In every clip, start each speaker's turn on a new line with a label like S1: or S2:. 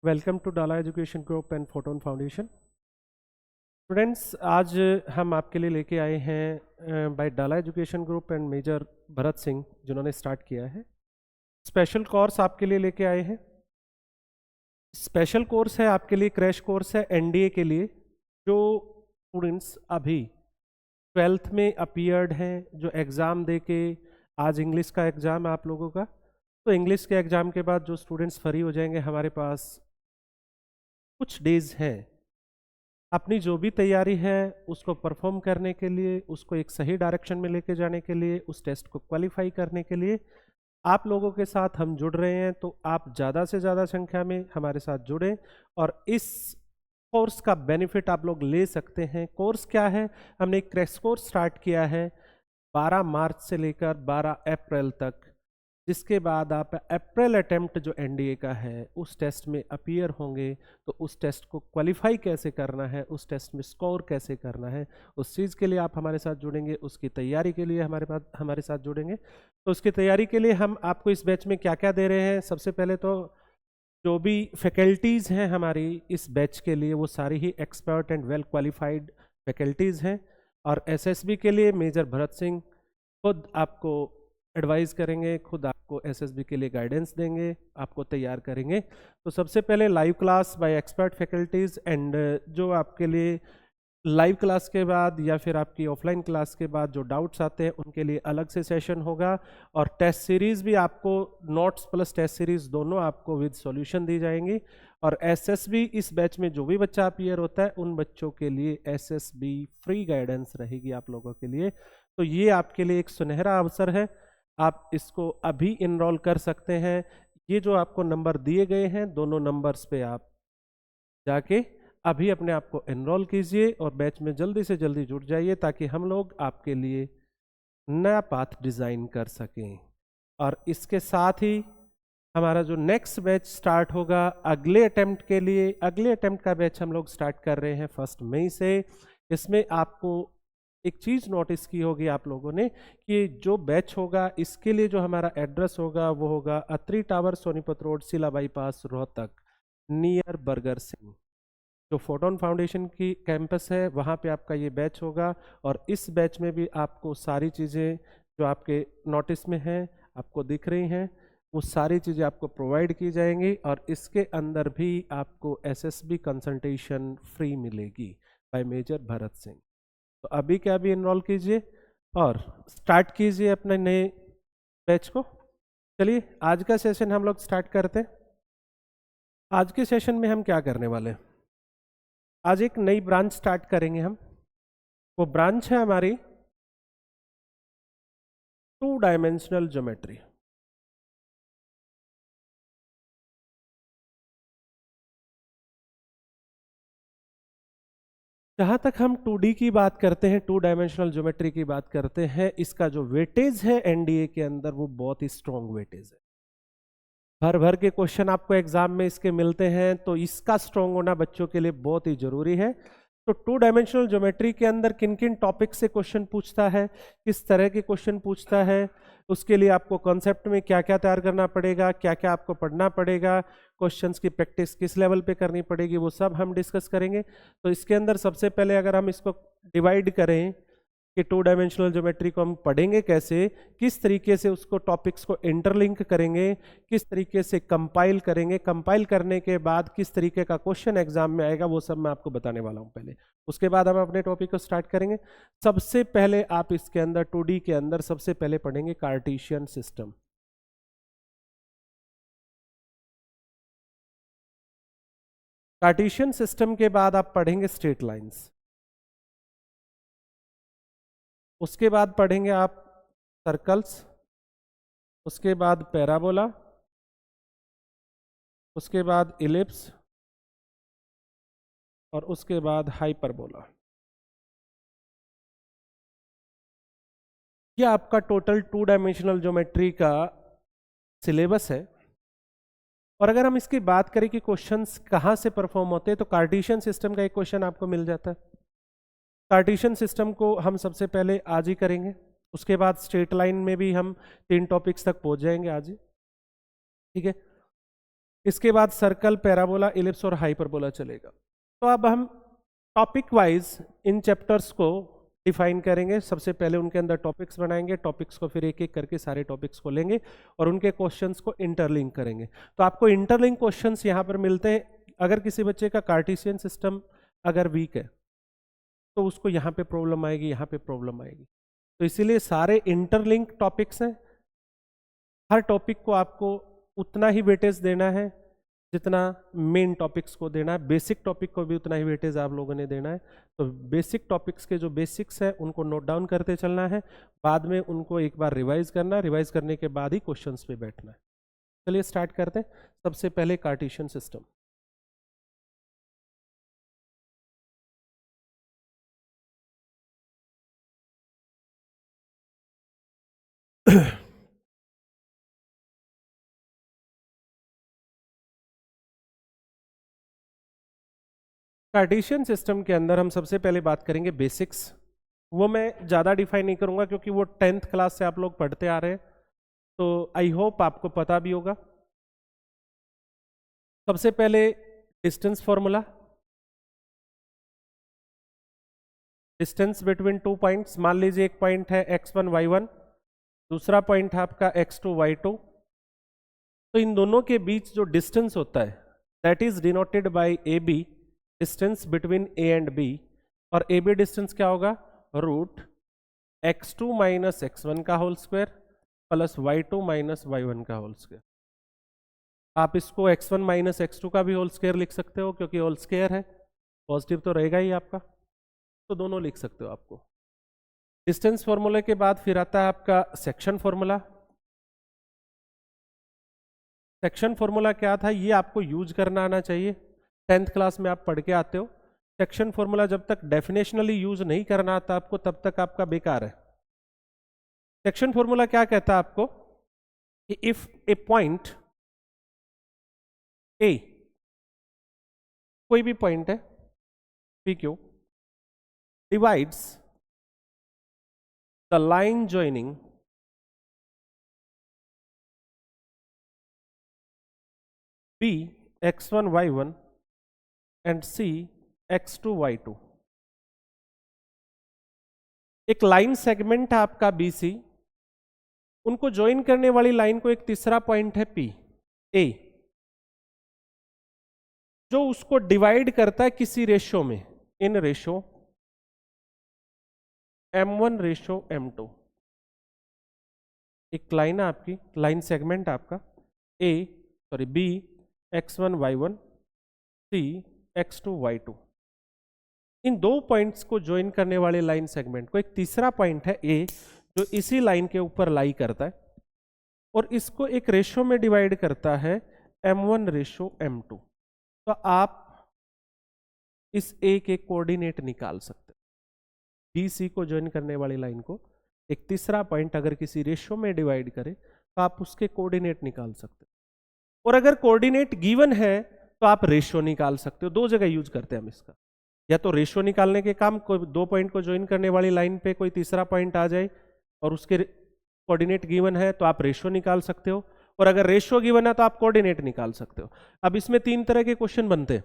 S1: Welcome to Dala education group and Photon Foundation. Students, आज हम आपके लिए लेके आए हैं by Dala education group and major Bharat Singh जिन्होंने स्टार्ट किया है स्पेशल कोर्स आपके लिए लेके आए हैं। स्पेशल कोर्स है आपके लिए, क्रैश कोर्स है एनडीए के लिए। जो स्टूडेंट्स अभी 12th में अपीयर्ड हैं, जो एग्ज़ाम दे के, आज इंग्लिश का एग्ज़ाम है आप लोगों का, तो इंग्लिश के एग्ज़ाम के बाद जो स्टूडेंट्स फ्री हो जाएंगे, हमारे पास कुछ डेज हैं अपनी जो भी तैयारी है उसको परफॉर्म करने के लिए, उसको एक सही डायरेक्शन में लेके जाने के लिए, उस टेस्ट को क्वालिफाई करने के लिए आप लोगों के साथ हम जुड़ रहे हैं। तो आप ज़्यादा से ज़्यादा संख्या में हमारे साथ जुड़ें और इस कोर्स का बेनिफिट आप लोग ले सकते हैं। कोर्स क्या है? हमने एक क्रैश कोर्स स्टार्ट किया है 12 मार्च से लेकर 12 अप्रैल तक, जिसके बाद आप अप्रैल अटेम्प्ट जो एनडीए का है उस टेस्ट में अपीयर होंगे। तो उस टेस्ट को क्वालिफाई कैसे करना है, उस टेस्ट में स्कोर कैसे करना है, उस चीज़ के लिए आप हमारे साथ जुड़ेंगे। उसकी तैयारी के लिए हमारे साथ जुड़ेंगे। तो उसकी तैयारी के लिए हम आपको इस बैच में क्या क्या दे रहे हैं? सबसे पहले तो जो भी फैकल्टीज़ हैं हमारी इस बैच के लिए, वो सारी ही expert and well qualified faculties हैं। और एसएसबी के लिए मेजर भरत सिंह खुद आपको एडवाइस करेंगे, खुद आपको एसएसबी के लिए गाइडेंस देंगे, आपको तैयार करेंगे। तो सबसे पहले live class bye expert faculties, and जो आपके लिए लाइव क्लास के बाद या फिर आपकी ऑफलाइन क्लास के बाद जो डाउट्स आते हैं उनके लिए अलग से सेशन होगा। और टेस्ट सीरीज़ भी आपको, नोट्स प्लस टेस्ट सीरीज़ दोनों आपको विद सॉल्यूशन दी जाएंगी। और एसएसबी इस बैच में जो भी बच्चा अपीयर होता है उन बच्चों के लिए एसएसबी फ्री गाइडेंस रहेगी आप लोगों के लिए। तो ये आपके लिए एक सुनहरा अवसर है, आप इसको अभी इनरोल कर सकते हैं। ये जो आपको नंबर दिए गए हैं, दोनों नंबर्स पे आप जाके अभी अपने आप को एनरोल कीजिए और बैच में जल्दी से जल्दी जुड़ जाइए, ताकि हम लोग आपके लिए नया पाथ डिज़ाइन कर सकें। और इसके साथ ही हमारा जो नेक्स्ट बैच स्टार्ट होगा अगले अटेम्प्ट के लिए, अगले अटेम्प्ट का बैच हम लोग स्टार्ट कर रहे हैं 1 मई से। इसमें आपको एक चीज़ नोटिस की होगी आप लोगों ने कि जो बैच होगा इसके लिए जो हमारा एड्रेस होगा वो होगा अत्री टावर, सोनीपत रोड, सिला bypass, Rohtak, near burger Singh. जो फोटोन फाउंडेशन की कैंपस है वहाँ पे आपका ये बैच होगा। और इस बैच में भी आपको सारी चीज़ें जो आपके नोटिस में हैं, आपको दिख रही हैं, वो सारी चीज़ें आपको प्रोवाइड की जाएंगी। और इसके अंदर भी आपको एसएसबी कंसल्टेशन फ्री मिलेगी बाय मेजर भरत सिंह। तो अभी क्या अभी इनरोल कीजिए और स्टार्ट कीजिए अपने नए बैच को। चलिए आज का सेशन हम लोग स्टार्ट करते हैं। आज के सेशन में हम क्या करने वाले हैं? आज एक नई ब्रांच स्टार्ट करेंगे हम। वो ब्रांच है हमारी 2 डायमेंशनल ज्योमेट्री। जहाँ तक हम 2D की बात करते हैं, 2 डायमेंशनल ज्योमेट्री की बात करते हैं, इसका जो वेटेज है एनडीए के अंदर वो बहुत ही स्ट्रॉन्ग वेटेज है। भर भर के क्वेश्चन आपको एग्जाम में इसके मिलते हैं, तो इसका स्ट्रॉन्ग होना बच्चों के लिए बहुत ही जरूरी है। तो 2 डायमेंशनल ज्योमेट्री के अंदर किन किन टॉपिक से क्वेश्चन पूछता है, किस तरह के क्वेश्चन पूछता है, उसके लिए आपको कॉन्सेप्ट में क्या क्या तैयार करना पड़ेगा, क्या क्या आपको पढ़ना पड़ेगा, क्वेश्चंस की प्रैक्टिस किस लेवल पे करनी पड़ेगी, वो सब हम डिस्कस करेंगे। तो इसके अंदर सबसे पहले अगर हम इसको डिवाइड करें कि 2 डायमेंशनल ज्योमेट्री को हम पढ़ेंगे कैसे, किस तरीके से उसको टॉपिक्स को इंटरलिंक करेंगे, किस तरीके से कंपाइल करेंगे, कंपाइल करने के बाद किस तरीके का क्वेश्चन एग्जाम में आएगा, वो सब मैं आपको बताने वाला हूं पहले। उसके बाद हम अपने टॉपिक को स्टार्ट करेंगे। सबसे पहले आप इसके अंदर 2D के अंदर सबसे पहले पढ़ेंगे कार्टेशियन सिस्टम। कार्टेशियन सिस्टम के बाद आप पढ़ेंगे स्ट्रेट लाइंस। उसके बाद पढ़ेंगे आप सर्कल्स, उसके बाद पैराबोला, उसके बाद इलिप्स, और उसके बाद हाइपरबोला। ये आपका टोटल 2 डायमेंशनल ज्योमेट्री का सिलेबस है। और अगर हम इसकी बात करें कि क्वेश्चंस कहाँ से परफॉर्म होते हैं, तो कार्टेशियन सिस्टम का एक क्वेश्चन आपको मिल जाता है। कार्टेशियन सिस्टम को हम सबसे पहले आज ही करेंगे, उसके बाद स्ट्रेट लाइन में भी हम 3 टॉपिक्स तक पहुंच जाएंगे आज ही, ठीक है। इसके बाद सर्कल, पैराबोला, इलिप्स और हाइपरबोला चलेगा। तो अब हम टॉपिक वाइज इन चैप्टर्स को डिफाइन करेंगे। सबसे पहले उनके अंदर टॉपिक्स बनाएंगे, टॉपिक्स को फिर एक एक करके सारे टॉपिक्स को लेंगे और उनके क्वेश्चंस को इंटरलिंक करेंगे। तो आपको इंटरलिंक क्वेश्चंस यहाँ पर मिलते हैं। अगर किसी बच्चे का कार्टेशियन सिस्टम अगर वीक है तो उसको यहाँ पे प्रॉब्लम आएगी, यहाँ पे प्रॉब्लम आएगी। तो इसीलिए सारे इंटरलिंक टॉपिक्स हैं। हर टॉपिक को आपको उतना ही वेटेज देना है जितना मेन टॉपिक्स को देना है। बेसिक टॉपिक को भी उतना ही वेटेज आप लोगों ने देना है। तो बेसिक टॉपिक्स के जो बेसिक्स है उनको नोट डाउन करते चलना है, बाद में उनको एक बार रिवाइज करना, रिवाइज करने के बाद ही क्वेश्चंस पे बैठना है। चलिए स्टार्ट करते हैं। सबसे पहले कार्टेशियन सिस्टम। कार्टेशियन सिस्टम के अंदर हम सबसे पहले बात करेंगे बेसिक्स। वो मैं ज़्यादा डिफाइन नहीं करूंगा क्योंकि वो 10th क्लास से आप लोग पढ़ते आ रहे हैं, तो आई होप आपको पता भी होगा। सबसे पहले distance formula, distance between two points. मान लीजिए एक पॉइंट है x1 y1, दूसरा पॉइंट है आपका x2 y2। तो इन दोनों के बीच जो डिस्टेंस होता है that is denoted by A B, distance between A and B. और ए बी डिस्टेंस क्या होगा? रूट x2 माइनस x1 का whole square plus y2 minus y1 का होल स्क्वायर। आप इसको x1 माइनस x2 का भी होल स्क्वायर लिख सकते हो क्योंकि होल स्क्वायर है, पॉजिटिव तो रहेगा ही आपका, तो दोनों लिख सकते हो आपको। डिस्टेंस फॉर्मूले के बाद फिर आता है आपका सेक्शन फॉर्मूला। सेक्शन फॉर्मूला क्या था ये आपको यूज करना आना चाहिए। 10th क्लास में आप पढ़ के आते हो। सेक्शन फॉर्मूला जब तक डेफिनेशनली यूज नहीं करना आता आपको तब तक आपका बेकार है। सेक्शन फॉर्मूला क्या कहता है आपको कि इफ ए पॉइंट ए, कोई भी पॉइंट है P Q, divides the line joining B x1 y1 and C x2 y2। एक लाइन सेगमेंट है आपका BC, उनको ज्वाइन करने वाली लाइन को एक तीसरा पॉइंट है P A, जो उसको डिवाइड करता है किसी रेशो में, in ratio M1 ratio M2। एक लाइन है आपकी, लाइन सेगमेंट आपका B x1 y1 C x2 y2। इन दो पॉइंट्स को ज्वाइन करने वाले लाइन सेगमेंट को एक तीसरा पॉइंट है A जो इसी लाइन के ऊपर लाई करता है और इसको एक रेशो में डिवाइड करता है M1 रेशो M2। तो आप इस A के कोऑर्डिनेट निकाल सकते हैं। BC को ज्वाइन करने वाली लाइन को एक तीसरा पॉइंट अगर किसी रेशो में डिवाइड करे तो आप उसके कोऑर्डिनेट निकाल सकते हैं। और अगर कोऑर्डिनेट गिवन है तो आप रेशो निकाल सकते हो। दो जगह यूज करते हैं हम इसका, या तो रेशो निकालने के काम, कोई दो पॉइंट को ज्वाइन करने वाली लाइन पे कोई तीसरा पॉइंट आ जाए और उसके कोऑर्डिनेट गिवन है तो आप रेशो निकाल सकते हो, और अगर रेशो गिवन है तो आप कोऑर्डिनेट निकाल सकते हो। अब इसमें तीन तरह के क्वेश्चन बनते हैं।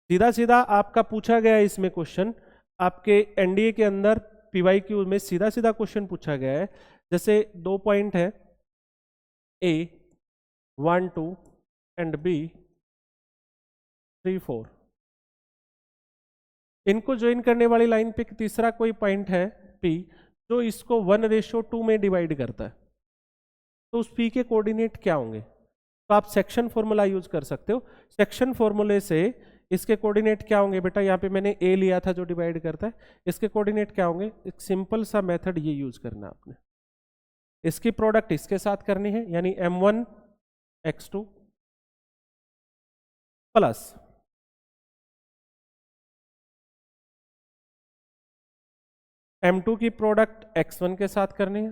S1: सीधा सीधा आपका पूछा गया है इसमें क्वेश्चन, आपके एनडीए के अंदर पीवाईक्यू में सीधा सीधा क्वेश्चन पूछा गया है। जैसे दो पॉइंट है A 1 2 एंड B 3 4, इनको ज्वाइन करने वाली लाइन पे तीसरा कोई पॉइंट है P जो इसको 1:2 में डिवाइड करता है, तो उस P के कोऑर्डिनेट क्या होंगे? तो आप सेक्शन फॉर्मूला यूज कर सकते हो। सेक्शन फॉर्मूले से इसके कोऑर्डिनेट क्या होंगे बेटा? यहाँ पे मैंने A लिया था जो डिवाइड करता है, इसके कोऑर्डिनेट क्या होंगे? एक सिंपल सा मेथड ये यूज करना आपने, इसकी प्रोडक्ट इसके साथ करनी है, यानी M1 x2 प्लस M2 की प्रोडक्ट x1 के साथ करनी है,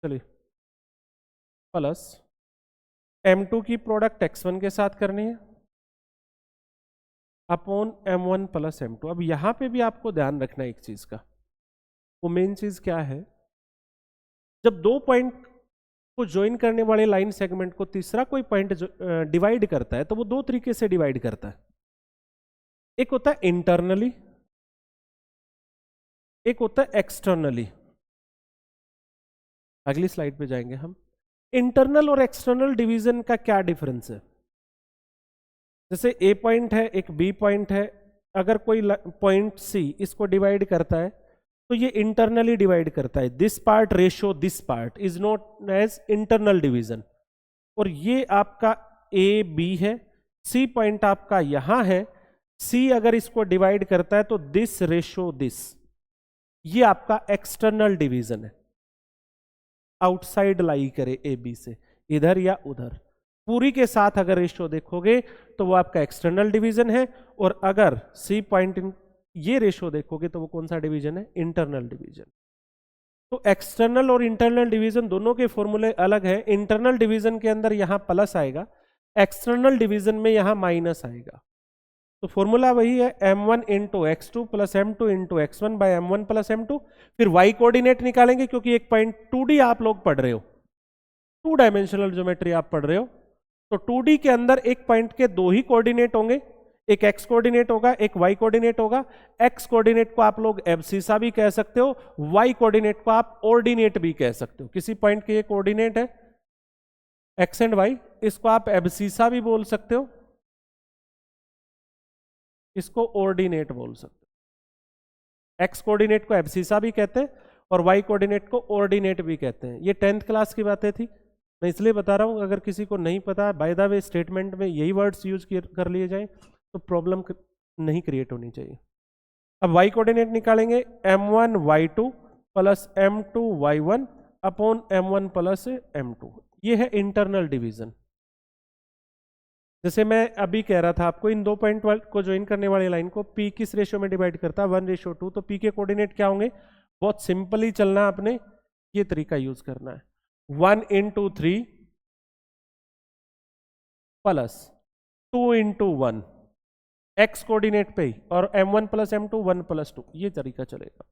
S1: चलिए, प्लस M2 की प्रोडक्ट x1 के साथ करनी है अपॉन M1 प्लस M2। अब यहां पे भी आपको ध्यान रखना है एक चीज का, वो मेन चीज क्या है, जब दो पॉइंट को ज्वाइन करने वाले लाइन सेगमेंट को तीसरा कोई पॉइंट डिवाइड करता है तो वो दो तरीके से डिवाइड करता है। एक होता है इंटरनली, एक होता है एक्सटर्नली। अगली स्लाइड पे जाएंगे हम। इंटरनल और एक्सटर्नल डिवीजन का क्या डिफरेंस है? जैसे ए पॉइंट है, एक बी पॉइंट है, अगर कोई पॉइंट सी इसको डिवाइड करता है तो ये इंटरनली डिवाइड करता है। This part ratio this part is not as internal division. और ये आपका ए बी है, सी पॉइंट आपका यहां है, सी अगर इसको डिवाइड करता है तो दिस रेशो दिस, ये आपका एक्सटर्नल डिवीजन है। आउटसाइड लाई करे ए बी से, इधर या उधर, पूरी के साथ अगर रेशो देखोगे तो वो आपका एक्सटर्नल डिवीजन है। और अगर सी पॉइंट ये रेशो देखोगे तो वो कौन सा डिवीजन है? Internal division. तो एक्सटर्नल और इंटरनल डिवीजन दोनों के फॉर्मूले अलग हैं। इंटरनल डिवीजन के अंदर यहां प्लस आएगा, एक्सटर्नल डिवीजन में यहां माइनस आएगा। तो फॉर्मूला वही है m1 into x2 plus m2 into x1 by m1 plus m2। फिर y कोऑर्डिनेट निकालेंगे क्योंकि एक पॉइंट 2D आप लोग पढ़ रहे हो, 2 डायमेंशनल ज्योमेट्री आप पढ़ रहे हो, तो 2D के अंदर एक पॉइंट के दो ही कोऑर्डिनेट होंगे, एक x कोऑर्डिनेट होगा, एक y कोऑर्डिनेट होगा। x कोऑर्डिनेट को आप लोग एब्सिसा भी कह सकते हो, y कोऑर्डिनेट को आप ऑर्डिनेट भी कह सकते हो। किसी पॉइंट के ये कोऑर्डिनेट है x एंड y, इसको आप एब्सिसा भी बोल सकते हो, इसको ऑर्डिनेट बोल सकते हो। x कोऑर्डिनेट को एब्सिसा भी कहते हैं और y कोऑर्डिनेट को ऑर्डिनेट भी कहते हैं। ये 10th क्लास की बातें थी, मैं इसलिए बता रहा हूं, अगर किसी को नहीं पता, बाय द वे स्टेटमेंट में यही वर्ड्स यूज कर लिए जाए तो प्रॉब्लम नहीं क्रिएट होनी चाहिए। अब y कोऑर्डिनेट निकालेंगे m1 y2 plus m2 y1 upon m1 plus m2। ये है इंटरनल डिवीजन। जैसे मैं अभी कह रहा था आपको, इन दो पॉइंट को ज्वाइन करने वाली लाइन को P किस रेशो में डिवाइड करता है? 1:2। तो P के कोऑर्डिनेट क्या होंगे? बहुत सिंपली चलना, आपने ये तरीका यूज करना है, 1:3 प्लस 2:1 x कोऑर्डिनेट पे ही, और m1 प्लस m2 1 प्लस 2, ये तरीका चलेगा।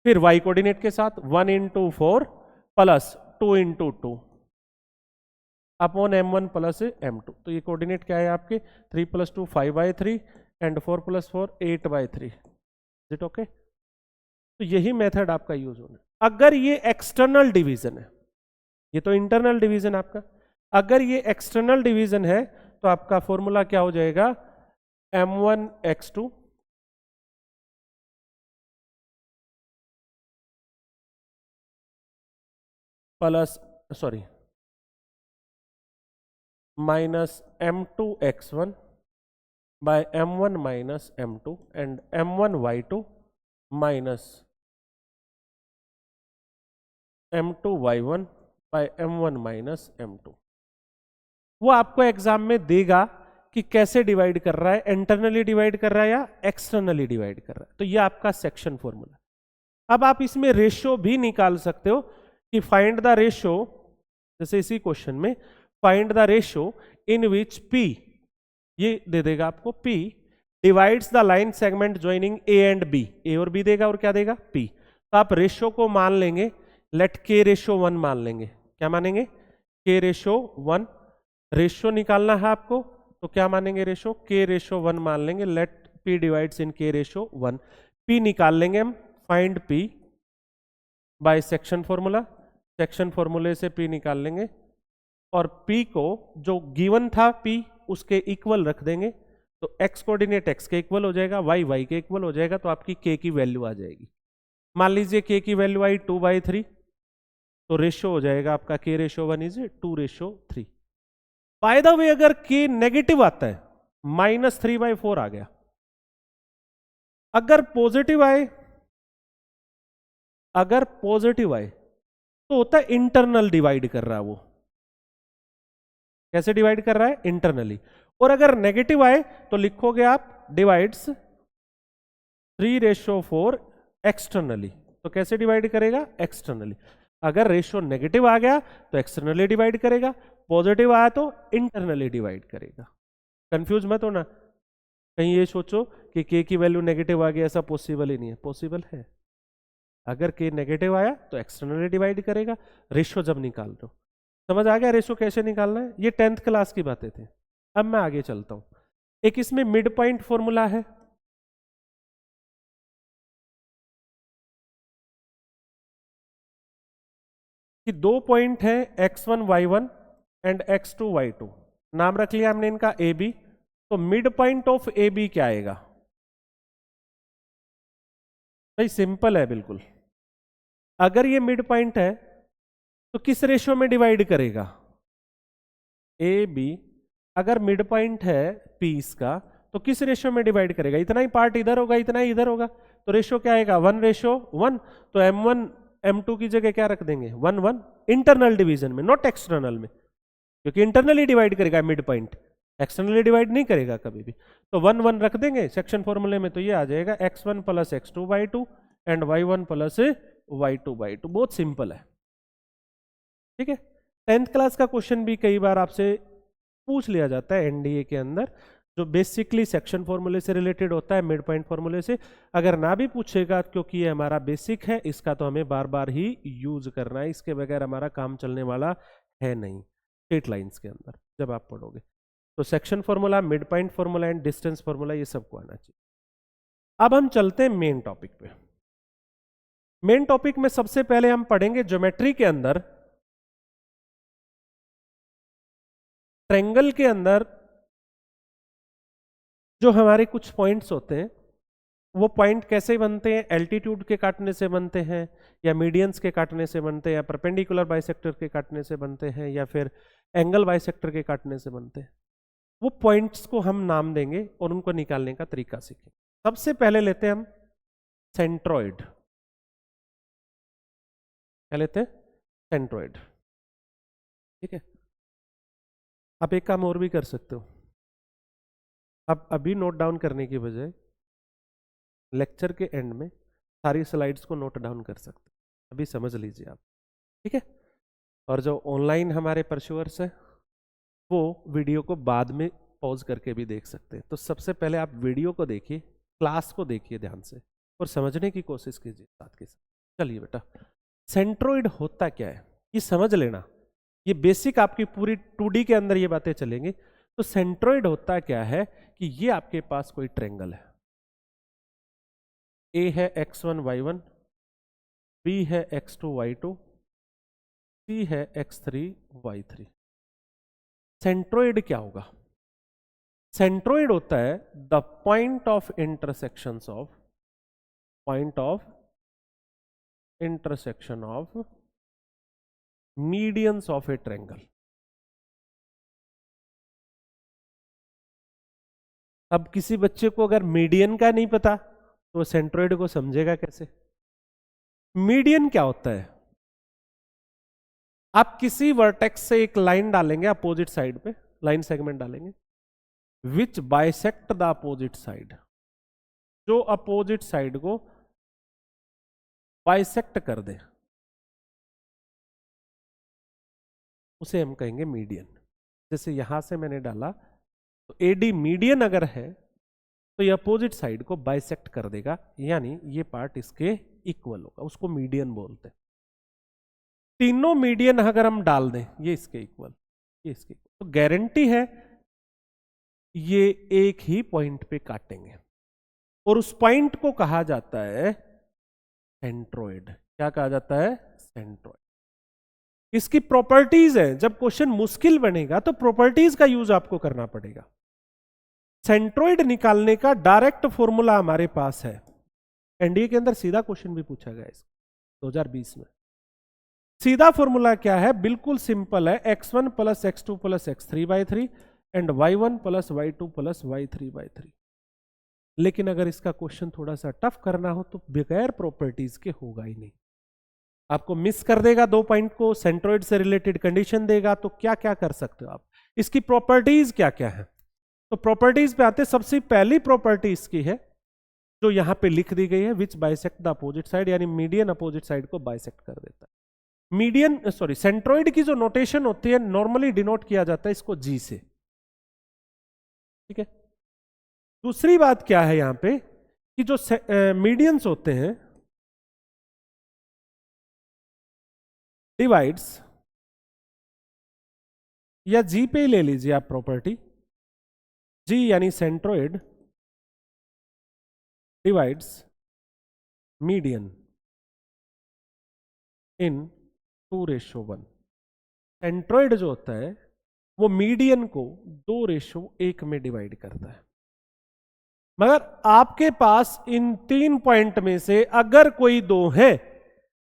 S1: फिर y कोऑर्डिनेट के साथ 1:4 plus 2:2 upon m1 plus m2। तो ये कोऑर्डिनेट क्या है आपके? 3 + 2 5/3 एंड 4 + 4 8/3। Is it okay? तो यही मेथड आपका यूज होना है। अगर ये एक्सटर्नल डिवीजन है, ये तो इंटरनल डिवीजन आपका, अगर ये एक्सटर्नल डिवीजन है तो आपका फॉर्मूला क्या हो जाएगा? m1 x2 plus minus m2 x1 by m1 minus m2 and m1 y2 minus m2 y1 by m1 minus m2। वो आपको एग्जाम में देगा कि कैसे डिवाइड कर रहा है, इंटरनली डिवाइड कर रहा है या एक्सटर्नली डिवाइड कर रहा है। तो ये आपका सेक्शन फॉर्मूला। अब आप इसमें रेशो भी निकाल सकते हो कि फाइंड द रेशो, जैसे इसी क्वेश्चन में find the ratio in which P, ये दे देगा आपको P divides the line segment joining A and B, A और B देगा और क्या देगा? P। तो आप रेशो को मान लेंगे, लेट K:1 मान लेंगे। क्या मानेंगे? K:1। रेशो निकालना है आपको तो क्या मानेंगे? रेशो K:1 मान लेंगे, लेट P डिवाइड्स इन K:1। P निकाल लेंगे हम, find P by section formula, section फॉर्मूले से P निकाल लेंगे और P को जो गिवन था P उसके इक्वल रख देंगे, तो x कोऑर्डिनेट x के इक्वल हो जाएगा, y के इक्वल हो जाएगा, तो आपकी k की वैल्यू आ जाएगी। मान लीजिए k की वैल्यू आई 2/3, तो रेशो हो जाएगा आपका K:1 is 2:3। By the way अगर k नेगेटिव आता है, -3/4 आ गया, अगर पॉजिटिव आए तो होता है इंटरनल डिवाइड कर रहा है वो। कैसे डिवाइड कर रहा है? इंटरनली। और अगर नेगेटिव आए तो लिखोगे आप डिवाइड्स 3:4 एक्सटर्नली। तो कैसे डिवाइड करेगा? एक्सटर्नली। अगर रेशियो नेगेटिव आ गया तो एक्सटर्नली डिवाइड करेगा, पॉजिटिव आया तो इंटरनली डिवाइड करेगा। कंफ्यूज मत होना, कहीं ये सोचो कि k की वैल्यू नेगेटिव आ गई, ऐसा पॉसिबल ही नहीं है। पॉसिबल है, अगर k नेगेटिव आया तो एक्सटर्नली डिवाइड करेगा। रेशो जब निकाल रहे हो, समझ आ गया रेशो कैसे निकालना है? ये 10th क्लास की बातें थी। अब मैं आगे चलता हूं। एक इसमें मिड पॉइंट फॉर्मूला है, कि 2 पॉइंट है x1 y1 and x2 y2, नाम रख लिया हमने इनका ए बी। तो mid point of A B क्या आएगा? भाई सिंपल है बिल्कुल, अगर ये मिड पॉइंट है तो किस रेशियो में डिवाइड करेगा? ए बी अगर मिड पॉइंट है पी इसका, तो किस रेशियो में डिवाइड करेगा? इतना ही पार्ट इधर होगा, इतना ही इधर होगा, तो रेशियो क्या आएगा? 1:1। तो m1 m2 की जगह क्या रख देंगे? 1:1, इंटरनल डिवीजन में, नॉट एक्सटर्नल में, क्योंकि इंटरनली डिवाइड करेगा मिड पॉइंट, एक्सटर्नली डिवाइड नहीं करेगा कभी भी। तो 1:1 रख देंगे सेक्शन फॉर्मूले में, तो ये आ जाएगा x1 + x2/2 and y1 + y2/2। बहुत सिंपल है, ठीक है। 10th क्लास का क्वेश्चन भी कई बार आपसे पूछ लिया जाता है एनडीए के अंदर, जो बेसिकली सेक्शन फॉर्मूले से रिलेटेड होता है, मिड पॉइंट फॉर्मूले से। अगर ना भी पूछेगा, क्योंकि ये हमारा बेसिक है, इसका तो हमें बार बार ही यूज करना है, इसके बगैर हमारा काम चलने वाला है नहीं स्ट्रेट लाइंस के अंदर जब आप पढ़ोगे। तो section formula, mid point formula and distance formula, ये सबको आना चाहिए। अब हम चलते हैं मेन टॉपिक पे। मेन टॉपिक में सबसे पहले हम पढ़ेंगे ज्योमेट्री के अंदर, ट्रायंगल के अंदर जो हमारे कुछ पॉइंट्स होते हैं, वो पॉइंट कैसे बनते हैं? एल्टीट्यूड के काटने से बनते हैं, या मीडियंस के काटने से बनते हैं, या परपेंडिकुलर बाइसेक्टर के काटने से बनते हैं, या फिर एंगल बाइसेक्टर के काटने से बनते हैं। वो पॉइंट्स को हम नाम देंगे और उनको निकालने का तरीका सीखेंगे। सबसे पहले लेते हैं हम सेंट्रोइड। क्या लेते हैं? सेंट्रोइड, ठीक है। आप एक काम और भी कर सकते हो, आप अभी नोट डाउन करने की बजाय लेक्चर के एंड में सारी स्लाइड्स को नोट डाउन कर सकते हो, अभी समझ लीजिए आप, ठीक है। और जो ऑनलाइन हमारे परस्यूअर्स हैं, वो वीडियो को बाद में पॉज करके भी देख सकते हैं। तो सबसे पहले आप वीडियो को देखिए, क्लास को देखिए ध्यान से, और समझने की कोशिश कीजिए साथ के साथ। चलिए बेटा, सेंट्रोइड होता क्या है ये समझ लेना, ये बेसिक आपकी पूरी 2D के अंदर ये बातें चलेंगी। तो सेंट्रोइड होता क्या है कि ये आपके पास कोई ट्रायंगल है, ए है x1 y1, बी है x2 y2, सी है x3 y3। सेंट्रोइड क्या होगा? सेंट्रोइड होता है the point of intersection of medians of A triangle. अब किसी बच्चे को अगर मीडियन का नहीं पता तो सेंट्रोइड को समझेगा कैसे? मीडियन क्या होता है? आप किसी वर्टेक्स से एक लाइन डालेंगे अपोजिट साइड पे, लाइन सेगमेंट डालेंगे, विच बाइसेक्ट द अपोजिट साइड, जो अपोजिट साइड को बाइसेक्ट कर दे, उसे हम कहेंगे मीडियन। जैसे यहां से मैंने डाला, तो एडी मीडियन अगर है तो ये अपोजिट साइड को बाइसेक्ट कर देगा, यानी ये पार्ट इसके इक्वल होगा, उसको मीडियन बोलते हैं। तीनों मीडियन अगर हम डाल दें, ये इसके इक्वल, ये इसके इक्वल, तो गारंटी है ये एक ही पॉइंट पे काटेंगे, और उस पॉइंट को कहा जाता है सेंट्रोइड। क्या कहा जाता है? सेंट्रोइड। इसकी प्रॉपर्टीज है, जब क्वेश्चन मुश्किल बनेगा तो प्रॉपर्टीज का यूज आपको करना पड़ेगा। सेंट्रोइड निकालने का डायरेक्ट फॉर्मूला हमारे पास है, एनडीए के अंदर सीधा क्वेश्चन भी पूछा गया है 2020 में। सीधा फॉर्मूला क्या है? बिल्कुल सिंपल है, x1 + x2 + x3/3 and y1 + y2 + y3/3। लेकिन अगर इसका क्वेश्चन थोड़ा सा टफ करना हो तो बगैर प्रॉपर्टीज के होगा ही नहीं, आपको मिस कर देगा 2 पॉइंट को, सेंट्रोइड से रिलेटेड कंडीशन देगा। तो क्या क्या कर सकते हो आप, इसकी प्रॉपर्टीज क्या क्या है? तो प्रॉपर्टीज पे आते, सबसे पहली प्रॉपर्टी इसकी है जो यहां पे लिख दी गई है, विच बाइसेक्ट द अपोजिट साइड, यानी मीडियन अपोजिट साइड को बाइसेक्ट कर देता है। मीडियन सॉरी सेंट्रोइड की जो नोटेशन होती है नॉर्मली डिनोट किया जाता है इसको जी से, ठीक है। दूसरी बात क्या है यहां पे कि जो मीडियंस होते हैं डिवाइड्स, या जी पे ही ले लीजिए आप प्रॉपर्टी, जी यानी सेंट्रोइड डिवाइड्स मीडियन इन 2:1। सेंट्रोइड जो होता है वो मीडियन को 2:1 में डिवाइड करता है। मगर आपके पास इन 3 पॉइंट में से अगर कोई 2 है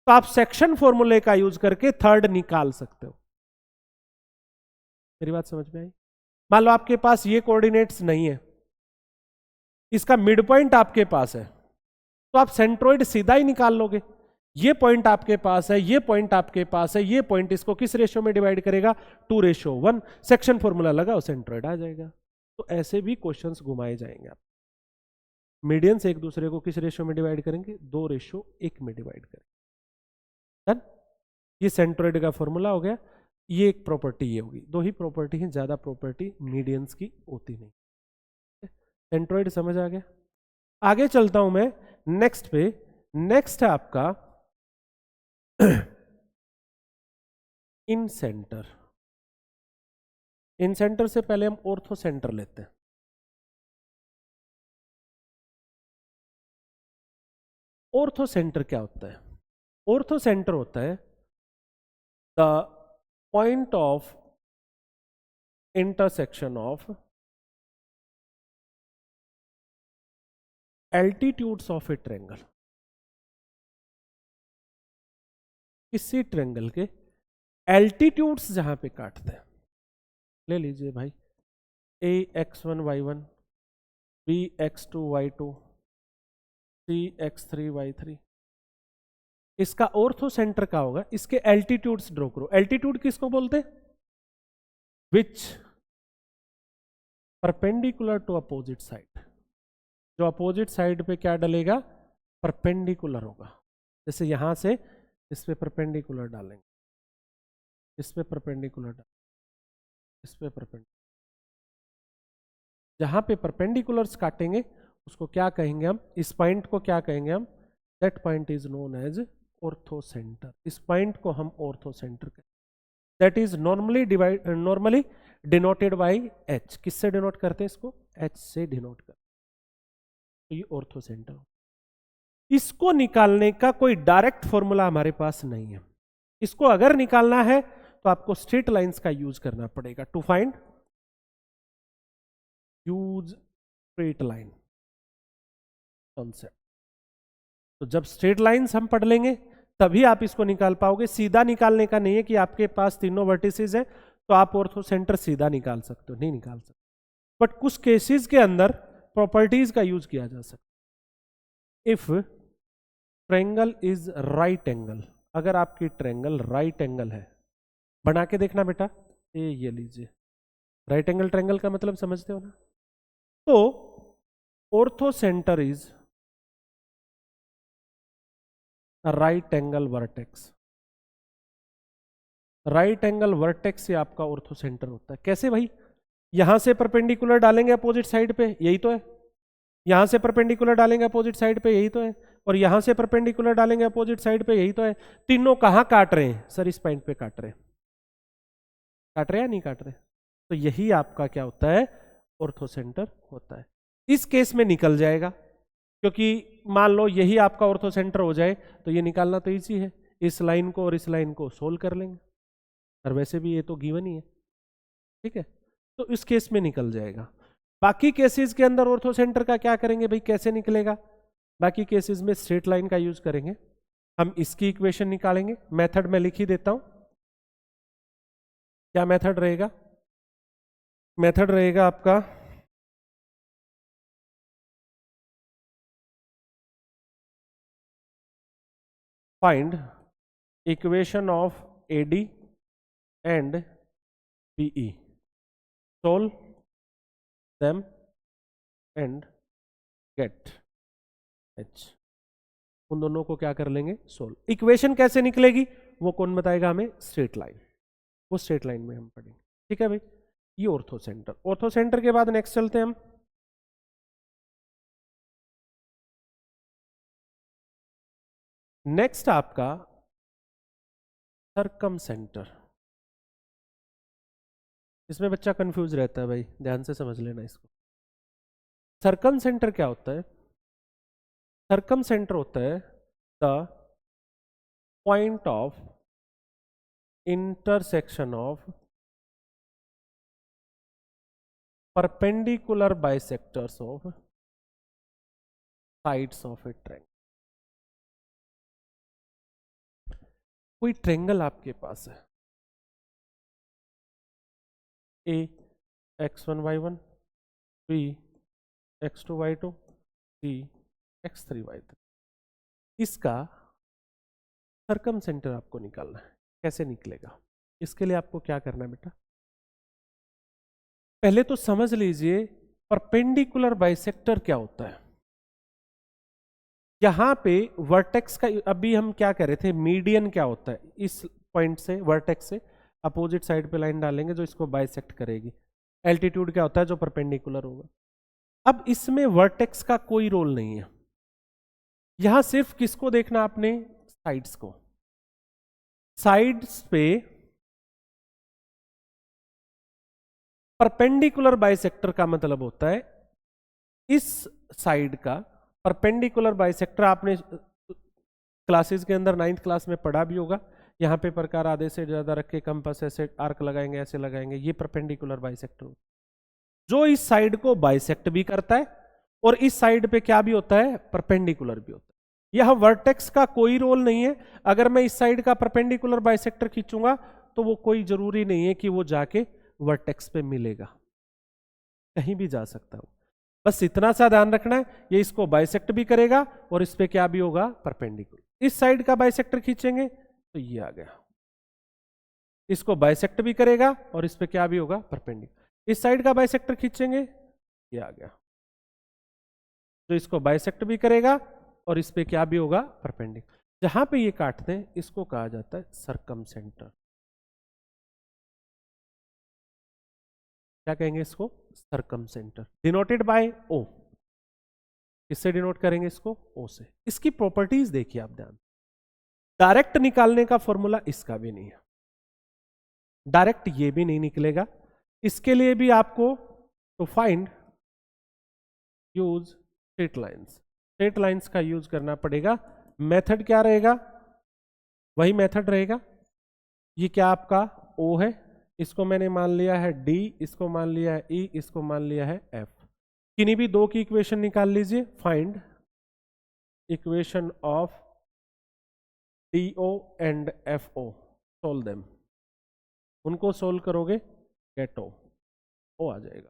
S1: तो आप सेक्शन फॉर्मूले का यूज करके थर्ड निकाल सकते हो। मेरी बात समझ में आई? मान लो आपके पास ये कोऑर्डिनेट्स नहीं है, इसका मिड पॉइंट आपके पास है, तो आप सेंट्रोइड सीधा ही निकाल लोगे। ये पॉइंट आपके पास है, ये पॉइंट आपके पास है, ये पॉइंट इसको किस रेशियो में डिवाइड करेगा? 2:1। सेक्शन फॉर्मूला लगाओ, सेंट्रोइड आ जाएगा। तो ऐसे भी क्वेश्चंस घुमाए जाएंगे। आप मीडियंस एक दूसरे को किस रेशियो में डिवाइड करेंगे? 2:1 में डिवाइड करेंगे। डन। ये सेंट्रोइड का फॉर्मूला हो गया। ये एक प्रॉपर्टी ये होगी। 2 ही प्रॉपर्टी है, ज्यादा प्रॉपर्टी मीडियंस की होती नहीं। सेंट्रोइड समझ आ गया? आगे चलता हूं मैं नेक्स्ट पे। नेक्स्ट है आपका इन सेंटर। इन सेंटर से पहले हम ऑर्थो सेंटर लेते हैं। ऑर्थो सेंटर क्या होता है? ऑर्थो सेंटर होता है the point of intersection of altitudes of a triangle. किसी ट्रेंगल के एल्टीट्यूड्स जहां पे काटते हैं, ले लीजिए भाई AX1 Y1, BX2 Y2, CX3 Y3। इसका ऑर्थो सेंटर का होगा, इसके एल्टीट्यूड्स ड्रॉ करो। एल्टीट्यूड किसको बोलते हैं? विच परपेंडिकुलर टू अपोजिट साइड। जो अपोजिट साइड पे क्या डलेगा? परपेंडिकुलर होगा। जैसे यहां से इस पे परपेंडिकुलर डालेंगे, इस पे परपेंडिकुलर डालेंगे, इस पे परपेंडिकुलर। जहां पे परपेंडिकुलर्स काटेंगे उसको क्या कहेंगे हम? इस पॉइंट को क्या कहेंगे हम? That point is known as orthocentre. इस पॉइंट को हम ऑर्थो सेंटर कहेंगे। That is normally denoted by H। किससे डिनोट करते हैं इसको? H से डिनोट करते हैं। तो ये ऑर्थो सेंटर। इसको निकालने का कोई डायरेक्ट फॉर्मूला हमारे पास नहीं है। इसको अगर निकालना है तो आपको स्ट्रेट लाइंस का यूज करना पड़ेगा। To find use straight line concept. तो जब स्ट्रेट लाइंस हम पढ़ लेंगे तभी आप इसको निकाल पाओगे। सीधा निकालने का नहीं है कि आपके पास तीनों वर्टिसेस है तो आप ऑर्थो सेंटर सीधा निकाल सकते हो, नहीं निकाल सकते। बट कुछ केसेस के अंदर प्रॉपर्टीज का यूज किया जा सकता। If triangle is right angle, अगर आपकी ट्रायंगल राइट एंगल है, बना के देखना बेटा, ये लीजिए राइट एंगल ट्रायंगल का मतलब समझते हो ना? तो ortho centre is right angle vertex. Right angle vertex से आपका ऑर्थो सेंटर होता है। कैसे भाई? यहां से परपेंडिकुलर डालेंगे अपोजिट साइड पे, यही तो है। यहां से परपेंडिकुलर डालेंगे अपोजिट साइड पे, यही तो है। और यहां से परपेंडिकुलर डालेंगे अपोजिट साइड पे, यही तो है। तीनों कहां काट रहे हैं? सर इस पॉइंट पे काट रहे हैं। काट रहे हैं या नहीं काट रहे? तो यही आपका क्या होता है? ऑर्थो सेंटर होता है। इस केस में निकल जाएगा, क्योंकि मान लो यही आपका ऑर्थो सेंटर हो जाए तो ये निकालना तो इजी है। इस लाइन को और इस लाइन को सोल्व कर लेंगे, और वैसे भी ये तो गिवन ही है, ठीक है। तो इस केस में निकल जाएगा। बाकी केसेस के अंदर ऑर्थो सेंटर का क्या करेंगे भाई? कैसे निकलेगा? बाकी केसेस में स्ट्रेट लाइन का यूज करेंगे। हम इसकी इक्वेशन निकालेंगे। मेथड में लिख ही देता हूं। क्या मेथड रहेगा? मेथड रहेगा आपका find equation of AD and BE, solve them and get H। उन दोनों को क्या कर लेंगे? सोल्व। इक्वेशन कैसे निकलेगी? वो कौन बताएगा हमें? Straight line. वो स्ट्रेट लाइन में हम पढ़ेंगे। ठीक है भाई, ये ऑर्थो सेंटर। ऑर्थो सेंटर के बाद नेक्स्ट चलते हैं हम। नेक्स्ट आपका सर्कम सेंटर। इसमें बच्चा कंफ्यूज रहता है भाई, ध्यान से समझ लेना इसको। सर्कम सेंटर क्या होता है? सर्कम सेंटर होता है the point of intersection of perpendicular bisectors of sides of A triangle. कोई ट्रायंगल आपके पास है, ए x1 y1, b x2 y2, c x3 y3। इसका सर्कम सेंटर आपको निकालना है। कैसे निकलेगा? इसके लिए आपको क्या करना है बेटा? पहले तो समझ लीजिए परपेंडिकुलर बाइसेक्टर क्या होता है। यहां पे वर्टेक्स का, अभी हम क्या कह रहे थे, मीडियन क्या होता है? इस पॉइंट से, वर्टेक्स से अपोजिट साइड पे लाइन डालेंगे जो इसको बाइसेक्ट करेगी। एल्टीट्यूड क्या होता है? जो परपेंडिकुलर होगा। अब इसमें वर्टेक्स का कोई रोल नहीं है। यहां सिर्फ किसको देखना आपने? साइड्स को। साइड्स पे परपेंडिकुलर बाइसेक्टर का मतलब होता है इस साइड का परपेंडिकुलर बाइसेक्टर। आपने क्लासेस के अंदर 9th क्लास में पढ़ा भी होगा। यहां पे प्रकार आधे से ज्यादा रख के कंपास ऐसे आर्क लगाएंगे, ऐसे लगाएंगे, ये परपेंडिकुलर बाइसेक्टर जो इस साइड को बाइसेक्ट भी करता है और इस साइड पे क्या भी होता है? परपेंडिकुलर भी होता है। यह वर्टेक्स का कोई रोल नहीं है। अगर मैं इस साइड का परपेंडिकुलर बाइसेक्टर खींचूंगा तो वो कोई जरूरी नहीं है कि वो जाके वर्टेक्स पे मिलेगा, कहीं भी जा सकता हूं। बस इतना सा ध्यान रखना है, ये इसको बाइसेक्ट भी करेगा और इस पे क्या भी होगा? परपेंडिकुलर। इस साइड का बाइसेक्टर खींचेंगे तो ये आ गया, इसको बाइसेक्ट भी करेगा और इस पे क्या भी होगा? परपेंडिकुलर। इस साइड का बाइसेक्टर खींचेंगे, ये आ गया, तो इसको बाइसेक्ट भी करेगा और इस पे क्या भी होगा? परपेंडिकुलर। जहां पे ये काटते हैं इसको कहा जाता है सर्कम सेंटर। क्या कहेंगे इसको? सर्कम सेंटर, डिनोटेड बाय ओ। किससे डिनोट करेंगे इसको? ओ से। इसकी प्रॉपर्टीज देखिए आप ध्यान। डायरेक्ट निकालने का फॉर्मूला इसका भी नहीं है, डायरेक्ट ये भी नहीं निकलेगा। इसके लिए भी आपको to find use straight lines, straight lines का यूज करना पड़ेगा। मेथड क्या रहेगा? वही मेथड रहेगा। ये क्या आपका ओ है, इसको मैंने मान लिया है डी, इसको मान लिया है ई, इसको मान लिया है एफ। किन्हीं भी दो की इक्वेशन निकाल लीजिए। Find equation of D O and F O, solve them. उनको सोल्व करोगे, गेट ओ आ जाएगा।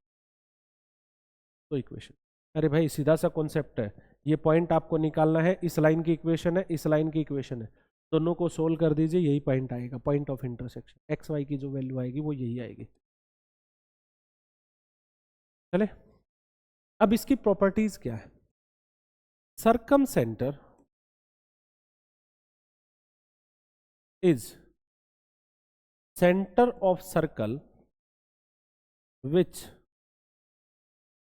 S1: तो इक्वेशन, अरे भाई सीधा सा कॉन्सेप्ट है। ये पॉइंट आपको निकालना है, इस लाइन की इक्वेशन है, इस लाइन की इक्वेशन है, दोनों को सोल्व कर दीजिए, यही पॉइंट आएगा, point of intersection. X Y की जो वैल्यू आएगी वो यही आएगी। चले, अब इसकी प्रॉपर्टीज क्या है? Circum centre is centre of circle which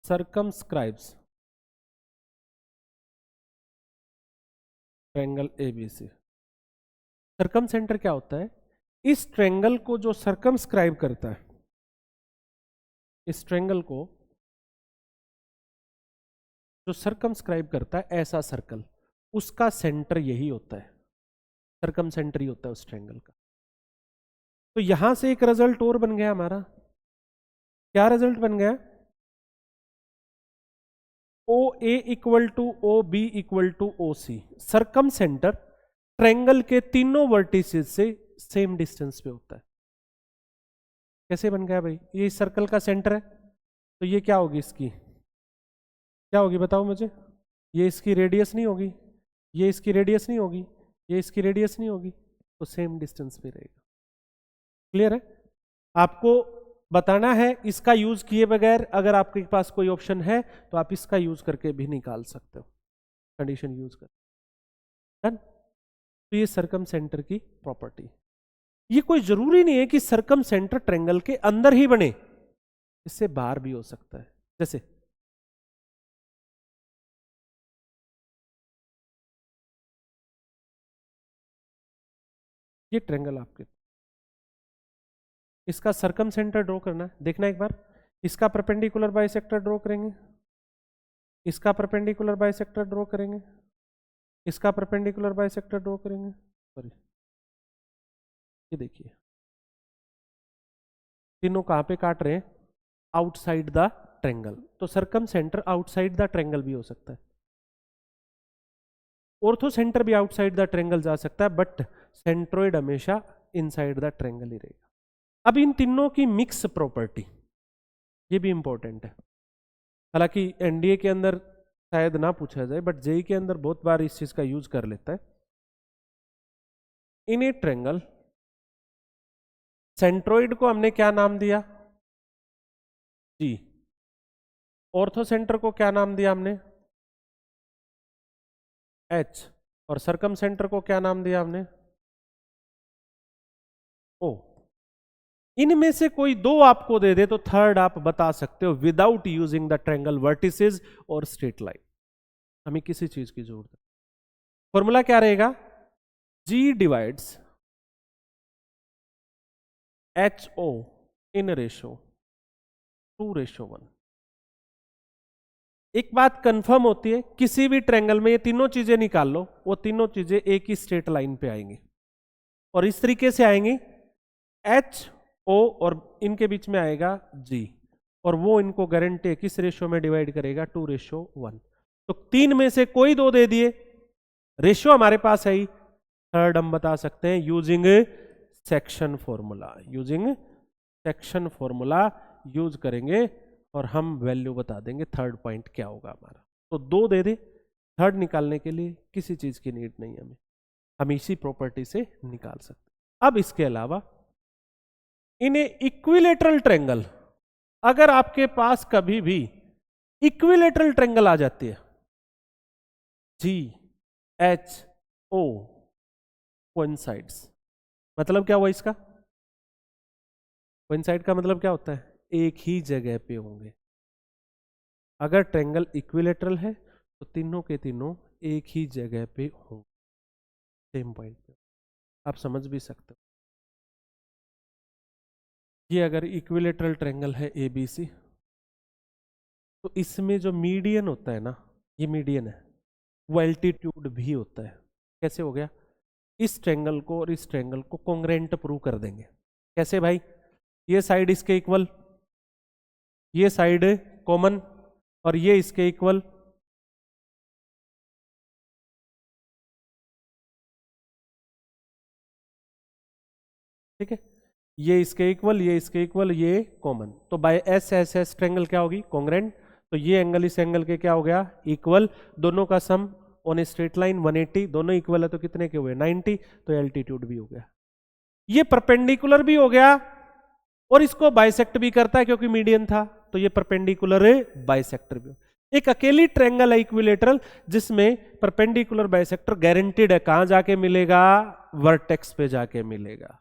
S1: circumscribes triangle ABC. Circum centre क्या होता है? इस ट्रायंगल को जो सर्कमस्क्राइब करता है, इस ट्रायंगल को जो सर्कमस्क्राइब करता है, ऐसा सर्कल, उसका सेंटर यही होता है, सर्कम सेंटर ही होता है उस ट्रायंगल का। तो यहां से एक रिजल्ट और बन गया हमारा। क्या रिजल्ट बन गया? O A equal to O B equal to O C. Circumcentre triangle के तीनों वर्टिसेस से सेम डिस्टेंस पे होता है। कैसे बन गया भाई? ये इस सर्कल का सेंटर है, तो ये क्या होगी? इसकी क्या होगी बताओ मुझे? ये इसकी रेडियस नहीं होगी, ये इसकी रेडियस नहीं होगी, ये इसकी रेडियस नहीं होगी, तो सेम डिस्टेंस पे रहेगा। क्लियर है? आपको बताना है, इसका यूज किए बगैर अगर आपके पास कोई ऑप्शन है तो आप इसका यूज करके भी निकाल सकते हो, कंडीशन यूज कर। डन? तो ये सर्कम सेंटर की प्रॉपर्टी। ये कोई जरूरी नहीं है कि सर्कम सेंटर ट्रायंगल के अंदर ही बने, इससे बाहर भी हो सकता है। जैसे ये ट्रायंगल आपके, इसका सर्कम सेंटर ड्रॉ करना है, देखना एक बार, इसका परपेंडिकुलर बाइसेक्टर ड्रॉ करेंगे, इसका परपेंडिकुलर बाइसेक्टर ड्रॉ करेंगे, इसका परपेंडिकुलर बाइसेक्टर ड्रॉ करेंगे, सॉरी ये देखिए तीनों कहां पे काट रहे हैं, आउटसाइड द ट्रायंगल। तो circum centre outside the triangle भी हो सकता है, ऑर्थो सेंटर भी आउटसाइड द ट्रायंगल जा सकता है, बट सेंट्रोइड हमेशा इनसाइड द ट्रायंगल ही रहेगा। अब इन तीनों की मिक्स प्रॉपर्टी, ये भी इंपॉर्टेंट है, हालांकि एनडीए के अंदर शायद ना पूछा जाए, बट जेई के अंदर बहुत बार इस चीज का यूज कर लेता है। इन ए ट्रायंगल सेंट्रोइड को हमने क्या नाम दिया, जी। ऑर्थो सेंटर को क्या नाम दिया हमने, एच। और सर्कम सेंटर को क्या नाम दिया हमने, ओ। इनमें से कोई दो आपको दे दे तो थर्ड आप बता सकते हो without using the triangle vertices और स्ट्रेट लाइन, हमें किसी चीज की जरूरत है। फॉर्मूला क्या रहेगा, G divides H O in ratio 2:1। एक बात कंफर्म होती है, किसी भी ट्रायंगल में ये तीनों चीजें निकाल लो, वो तीनों चीजें एक ही स्ट्रेट लाइन पे आएंगी, और इस तरीके से आएंगी, एच ओ और इनके बीच में आएगा जी, और वो इनको गारंटी किस रेशो में डिवाइड करेगा, 2:1। तो तीन में से कोई दो दे दिए, रेशियो हमारे पास है ही, थर्ड हम बता सकते हैं using section formula, using section formula use करेंगे और हम वैल्यू बता देंगे थर्ड पॉइंट क्या होगा हमारा। तो दो दे दे, थर्ड निकालने के लिए किसी चीज की नीड नहीं हमें, हम इसी प्रॉपर्टी से निकाल सकते। अब इसके अलावा इन इक्विलेटरल ट्रायंगल, अगर आपके पास कभी भी इक्विलेटरल ट्रायंगल आ जाती है, जी एच ओ कोइंसाइड्स, मतलब क्या हुआ इसका, कोइंसाइड का मतलब क्या होता है, एक ही जगह पे होंगे। अगर ट्रायंगल इक्विलेटरल है तो तीनों के तीनों एक ही जगह पे होंगे, सेम पॉइंट पे, आप समझ भी सकते हो। ये अगर इक्विलेटरल ट्रायंगल है एबीसी, तो इसमें जो मीडियन होता है ना, ये मीडियन है, वो एल्टीट्यूड भी होता है। कैसे हो गया, इस ट्रायंगल को और इस ट्रायंगल को कॉन्ग्रेंट प्रूव कर देंगे। कैसे भाई, ये साइड इसके इक्वल, ये साइड कॉमन, और ये इसके इक्वल, ठीक है, ये इसके इक्वल, ये इसके इक्वल, ये कॉमन, तो by S S S triangle क्या होगी, कॉन्ग्रेंट। तो ये एंगल इस एंगल के क्या हो गया, इक्वल, दोनों का सम ऑन ए स्ट्रेट लाइन 180, दोनों इक्वल है तो कितने के हुए, 90, तो एल्टीट्यूड भी हो गया। ये परपेंडिकुलर भी हो गया और इसको बाइसेक्ट भी करता है क्योंकि मीडियन था, तो ये परपेंडिकुलर बाइसेक्टर भी। एक अकेली ट्रायंगल है इक्विलेटरल जिसमें परपेंडिकुलर बाइसेक्टर गारंटीड है, कहां जाके मिलेगा, वर्टेक्स पे जाके मिलेगा।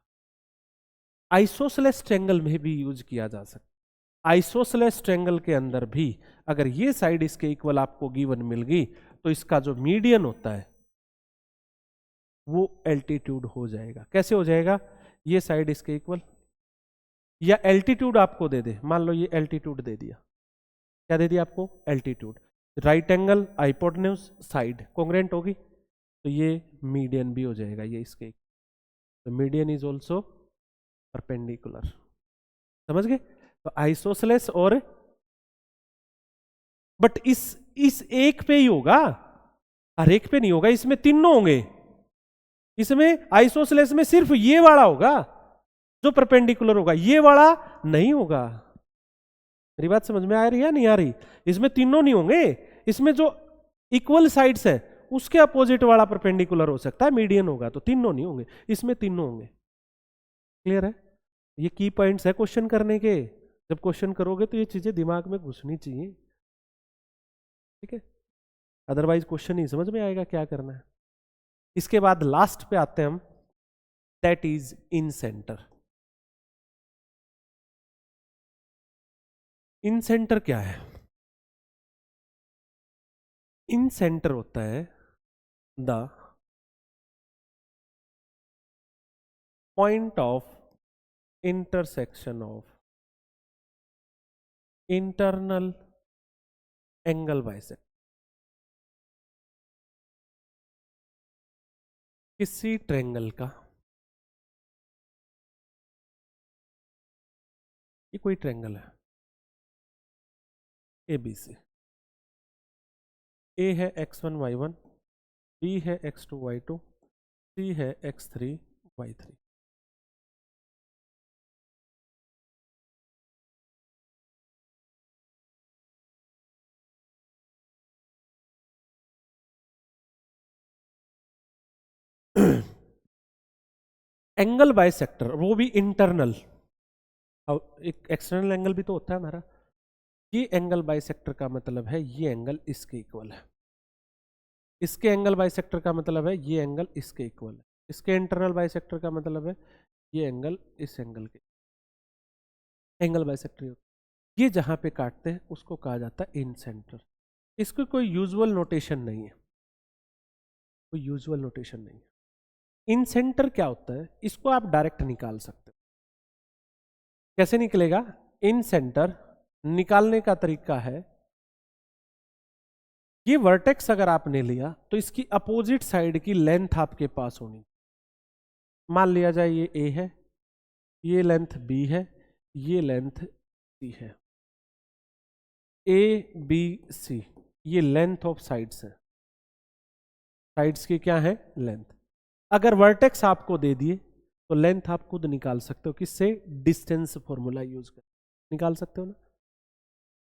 S1: आइसोसेलेस ट्रायंगल में भी यूज किया जा सकता है। आइसोसेलेस ट्रायंगल के अंदर भी अगर ये साइड इसके इक्वल आपको गिवन मिल गई तो इसका जो मीडियन होता है वो एल्टीट्यूड हो जाएगा। कैसे हो जाएगा, ये साइड इसके इक्वल, या एल्टीट्यूड आपको दे दे, मान लो ये एल्टीट्यूड दे दिया, क्या दे दिया आपको, altitude, right angle hypotenuse side congruent होगी, तो ये मीडियन भी हो जाएगा, ये इसके, तो मीडियन इज ऑल्सो परपेंडिकुलर। समझ गए, तो आइसोसेलेस और, बट इस एक पे ही होगा, हर एक पे नहीं होगा, इसमें तीनों होंगे। इसमें आइसोसेलेस में सिर्फ ये वाला होगा जो परपेंडिकुलर होगा, ये वाला नहीं होगा। मेरी बात समझ में आ रही है नहीं आ रही, इसमें तीनों नहीं होंगे, इसमें जो इक्वल साइड्स है उसके अपोजिट वाला परपेंडिकुलर हो सकता है, मीडियन होगा, तो तीनों नहीं होंगे, इसमें तीनों होंगे। क्लियर है, ये की पॉइंट्स है क्वेश्चन करने के, जब क्वेश्चन करोगे तो ये चीजें दिमाग में घुसनी चाहिए, ठीक है, अदरवाइज क्वेश्चन नहीं समझ में आएगा क्या करना है। इसके बाद लास्ट पे आते हैं हम, that is in centre. In centre क्या है? इन सेंटर होता है the point of intersection of internal angle bisector. किसी ट्रायंगल का, ये कोई ट्रायंगल है ABC, ए है x1 y1, B है x2 y2, C है x3 y3। एंगल बाइसेक्टर, वो भी इंटरनल, एक एक्सटर्नल एंगल भी तो होता है हमारा। ये एंगल बाइसेक्टर का मतलब है ये एंगल इसके इक्वल है, इसके एंगल बाइसेक्टर का मतलब है ये एंगल इसके इक्वल है, इसके इंटरनल बाइसेक्टर का मतलब है ये एंगल इस एंगल के। एंगल बाइसेक्टर ये जहां पे काटते हैं उसको कहा जाता है इन सेंटर। इसको कोई यूजुअल नोटेशन नहीं है, कोई यूजुअल नोटेशन नहीं है। इन सेंटर क्या होता है, इसको आप डायरेक्ट निकाल सकते हो। कैसे निकलेगा? इन सेंटर निकालने का तरीका है, ये वर्टेक्स अगर आपने लिया तो इसकी अपोजिट साइड की लेंथ आपके पास होनी। मान लिया जाए ये A है, ये लेंथ B है, ये लेंथ C है। ABC ये लेंथ ऑफ साइड्स है, साइड्स की क्या है? लेंथ। अगर वर्टेक्स आपको दे दिए तो लेंथ आप खुद निकाल सकते हो, किससे? डिस्टेंस फॉर्मूला यूज कर निकाल सकते हो ना।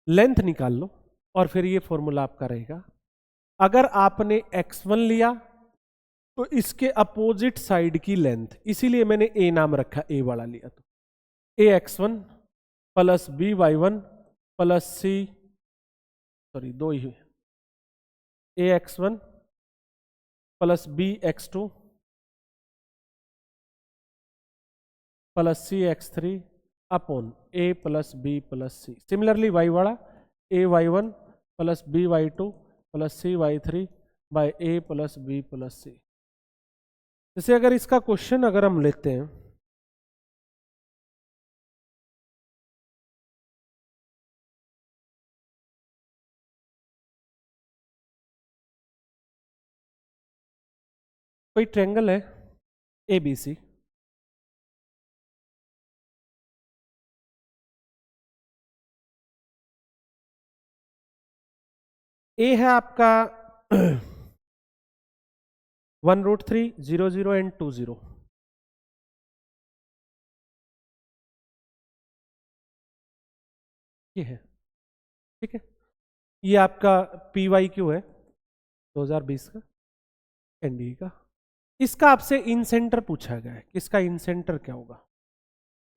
S1: लेंथ निकाल लो और फिर ये फॉर्मूला आपका रहेगा। अगर आपने x1 लिया तो इसके अपोजिट साइड की लेंथ, इसीलिए मैंने A नाम रखा, A वाला लिया तो AX1 plus BY1 plus C, sorry दो ही, AX1 plus BX2 plus CX3 upon A plus B plus C। Similarly Y वाला AY1 plus BY2 plus CY3 by A plus B plus C। जैसे अगर इसका question अगर हम लेते हैं, कोई ट्रायंगल है ABC, A है आपका 1√3 0 0 एंड 2 0, ये है, ठीक है। ये आपका PYQ है 2020 का NDE का। इसका आपसे इन सेंटर पूछा गया है, इसका इन सेंटर क्या होगा?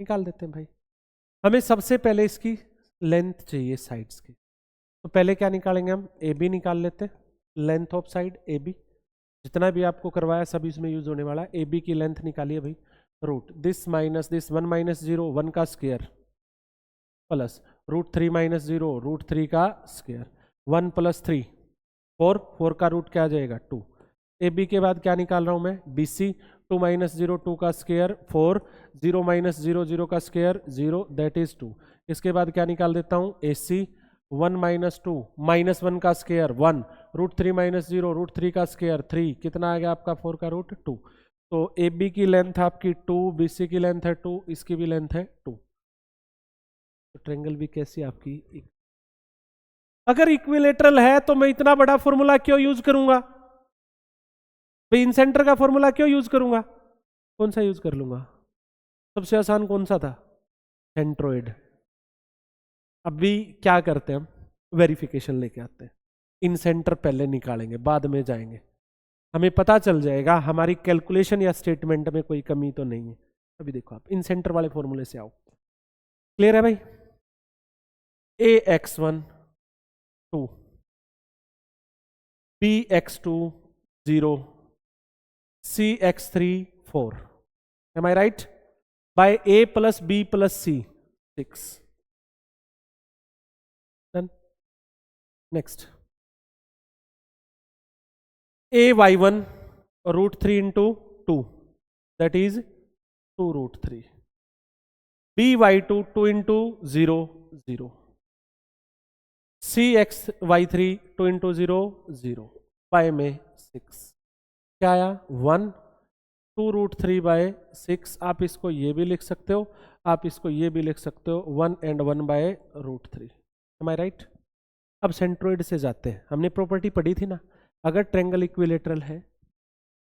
S1: निकाल देते हैं भाई। हमें सबसे पहले इसकी लेंथ चाहिए साइड्स की, तो पहले क्या निकालेंगे हम? AB निकाल लेते हैं, लेंथ ऑफ साइड AB, जितना भी आपको करवाया सब इसमें यूज होने वाला है। AB की लेंथ निकालिए भाई, root this minus this, 1 minus 0 1 का स्क्वायर प्लस √3 माइनस 0 √3 का स्क्वायर, 1 प्लस 3 4, 4 का रूट क्या आ जाएगा? 2। AB के बाद क्या निकाल रहा हूं मैं? BC, 2 माइनस 0 2 का स्क्वायर 4, 0 माइनस 0 0 का स्क्वायर 0, दैट इज 2। इसके बाद क्या निकाल देता हूं? AC, 1 माइनस 2 माइनस 1 का स्क्वायर 1, √3 माइनस 0 √3 का स्क्वायर 3, कितना आ गया आपका? 4 का रूट 2। तो AB की लेंथ आपकी 2, BC की लेंथ है 2, इसकी भी लेंथ है 2। तो ट्रायंगल भी कैसी आपकी? अगर इक्विलेटरल है तो मैं इतना बड़ा फॉर्मूला क्यों यूज करूंगा भाई? इन सेंटर का फॉर्मूला क्यों यूज करूंगा? कौन सा यूज कर लूंगा? सबसे आसान कौन सा था? सेंट्रोइड। अभी क्या करते हैं हम? वेरिफिकेशन लेके आते हैं। इन सेंटर पहले निकालेंगे, बाद में जाएंगे, हमें पता चल जाएगा हमारी कैलकुलेशन या स्टेटमेंट में कोई कमी तो नहीं है। अभी देखो आप इन सेंटर वाले फॉर्मूले से आओ। क्लियर है भाई? AX1 2, BX2 0, CX3 4. Am I right? By A plus B plus C 6. Done. Next. AY1 root 3 into 2, that is 2 root 3. BY2 2 into 0 0. CXY3 2 into 0 0. Y में 6 क्या आया 1. 2 रूट 3 बाय 6. आप इसको ये भी लिख सकते हो, आप इसको ये भी लिख सकते हो 1 and 1 by root 3. Am I right? अब सेंट्रोइड से जाते हैं. हमने प्रॉपर्टी पढ़ी थी ना, अगर ट्रायंगल इक्विलेटरल है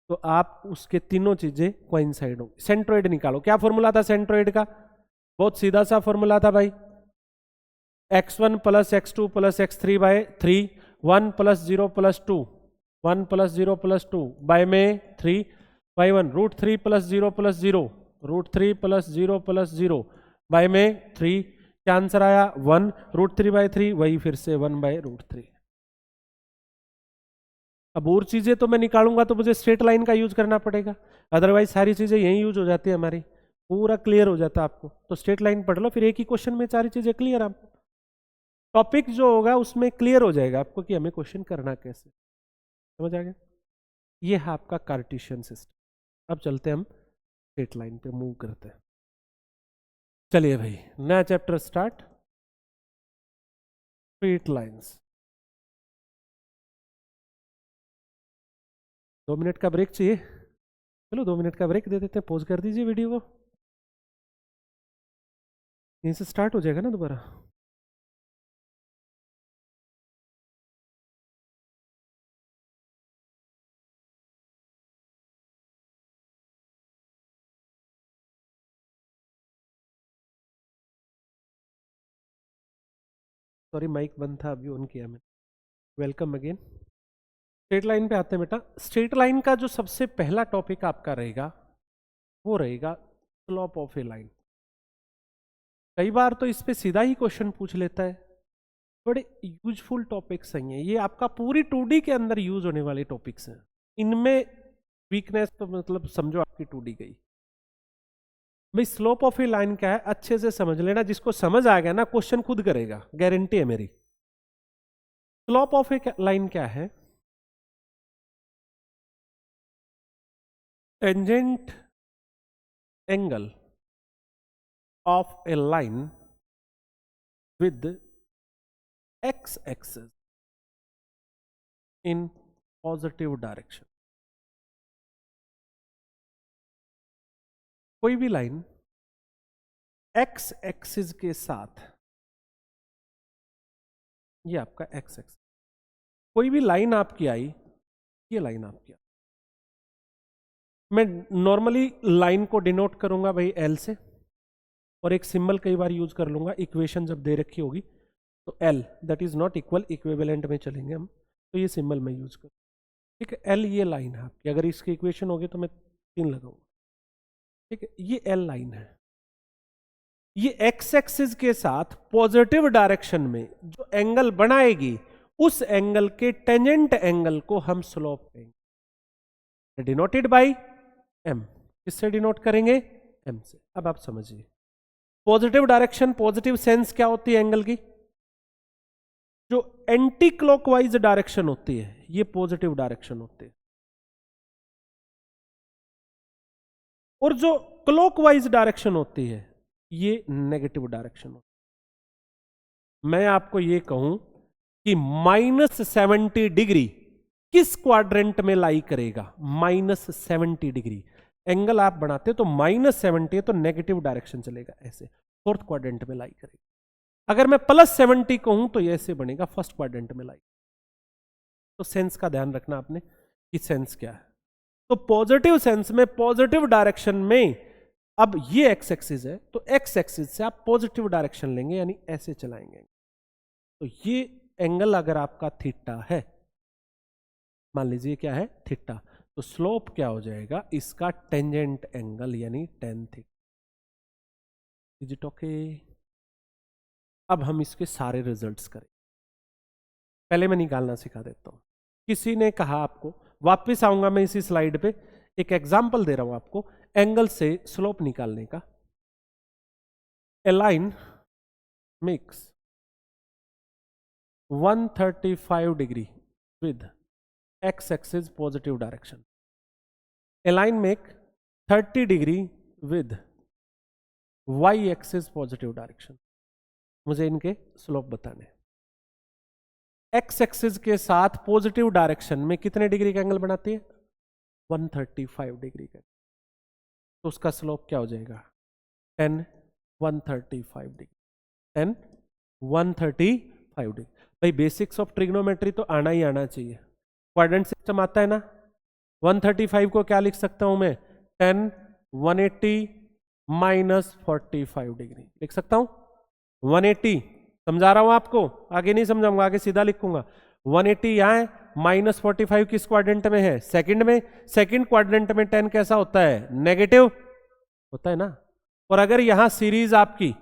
S1: तो आप उसके तीनों चीजें कोइंसाइड हो. सेंट्रोइड निकालो. क्या फॉर्मूला था सेंट्रोइड का? बहुत सीधा सा फॉर्मूला था भाई. x1 plus x2 plus x3 by 3. 1 plus 0 plus 2. 1 plus 0 plus 2 by में 3. y1 root 3 plus 0 plus 0. Root 3 plus 0 plus 0 by में 3. क्या आंसर आया 1. रूट 3 बाय 3 वही फिर से 1 बाय रूट 3. अब और चीजें तो मैं निकालूंगा तो मुझे स्ट्रेट लाइन का यूज करना पड़ेगा, अदरवाइज सारी चीजें यही यूज हो जाती है हमारी. पूरा क्लियर हो जाता है आपको. तो स्ट्रेट लाइन पढ़ लो, फिर एक ही क्वेश्चन में सारी चीजें क्लियर. आपको टॉपिक जो होगा उसमें क्लियर हो जाएगा आपको कि हमें क्वेश्चन करना कैसे. समझ आ गया? ये है आपका कार्टेशियन सिस्टम. अब चलते हैं हम स्ट्रेट लाइन पे मूव करते हैं. चलिए भाई, नया chapter start. Straight lines. 2 minute का ब्रेक चाहिए? चलो 2 मिनट का ब्रेक दे देते हैं. पॉज कर दीजिए वीडियो को, यहीं से स्टार्ट हो जाएगा ना दोबारा. सॉरी माइक बंद था, अभी ऑन किया मैंने. Welcome again. स्ट्रेट लाइन पे आते हैं बेटा. स्ट्रेट लाइन का जो सबसे पहला टॉपिक आपका रहेगा वो रहेगा स्लोप ऑफ ए लाइन. कई बार तो इस पे सीधा ही क्वेश्चन पूछ लेता है. बड़े यूजफुल टॉपिक्स हैं ये आपका पूरी 2D के अंदर यूज होने वाले टॉपिक्स हैं. इनमें वीकनेस तो मतलब समझो आपकी 2D गई भाई. स्लोप ऑफ ए लाइन क्या है अच्छे से समझ लेना. जिसको समझ आ गया ना क्वेश्चन खुद करेगा, गारंटी है मेरी. स्लोप ऑफ ए लाइन क्या है? Tangent angle of a line with x axis in positive direction. कोई भी लाइन x एक्सिस के साथ, ये आपका x एक्सिस, कोई भी लाइन आपकी आई, ये लाइन आपकी आई. मैं नॉर्मली लाइन को डिनोट करूंगा भाई L से, और एक सिंबल कई बार यूज कर लूंगा. इक्वेशन जब दे रखी होगी तो L that is not equal, equivalent में चलेंगे हम, तो ये सिंबल मैं यूज करूँ. ठीक है, L ये लाइन है आपकी. अगर इसकी इक्वेशन होगी तो मैं 3 लगाऊंगा. ठीक है, ये L लाइन है. ये x एक्सिस के साथ पॉजिटिव डायरेक्शन में जो एंगल बनाएगी उस एंगल के टेंजेंट एंगल को हम स्लोप कहेंगे, डिनोटेड बाय m. किससे डिनोट करेंगे? m से. अब आप समझिए पॉजिटिव डायरेक्शन, पॉजिटिव सेंस क्या होती है एंगल की? जो एंटी क्लॉकवाइज डायरेक्शन होती है ये पॉजिटिव डायरेक्शन होती है, और जो क्लॉकवाइज डायरेक्शन होती है ये नेगेटिव डायरेक्शन होती है. मैं आपको ये कहूं कि -70 डिग्री किस क्वाड्रेंट में लाई करेगा? -70 डिग्री एंगल आप बनाते तो -70 है तो नेगेटिव डायरेक्शन चलेगा, ऐसे 4th क्वाड्रेंट में लाई करेगा. अगर मैं +70 कहूं तो ये ऐसे बनेगा, 1st क्वाड्रेंट में लाई. तो सेंस का ध्यान रखना आपने कि सेंस क्या है. तो पॉजिटिव सेंस में, पॉजिटिव डायरेक्शन में, अब ये एक्स एक्सिस है तो एक्स एक्सिस से आप पॉजिटिव डायरेक्शन लेंगे यानी ऐसे चलाएंगे. तो ये एंगल अगर आपका थीटा है, मान लीजिए क्या है? थीटा. तो स्लोप क्या हो जाएगा? इसका टेंजेंट एंगल यानी tan theta. Is it okay? अब हम इसके सारे रिजल्ट्स करें. पहले मैं निकालना सिखा देता हूं. किसी ने कहा आपको, वापस आऊंगा मैं इसी स्लाइड पे, एक एग्जाम्पल दे रहा हूं आपको एंगल से स्लोप निकालने का। A line makes 135 degree with x-axis positive direction. A line make 30 degree with y-axis positive direction. मुझे इनके स्लोप बताने। x-axis के साथ पॉजिटिव डायरेक्शन में कितने डिग्री का एंगल बनाती है? 135 डिग्री का। तो उसका स्लोप क्या हो जाएगा? 10 135 डिग्री, 10 135 डिग्री। भाई बेसिक्स ऑफ ट्रिग्नोमेट्री तो आना ही आना चाहिए। क्वाड्रेंट सिस्टम आता है ना, 135 को क्या लिख सकता हूं मैं? 10 180 माइनस 45 डिग्री लिख सकता हूं। 180 समझा रहा हूं आपको, आगे नहीं समझाऊंगा, आगे सीधा लिखूंगा। 180 यहां है, माइनस 45 किस क्वाड्रेंट में है? सेकंड में। सेकंड क्वाड्रेंट में 10 कैसा होता है? नेगेटिव होता है ना। और अगर यहां सीरीज आपकी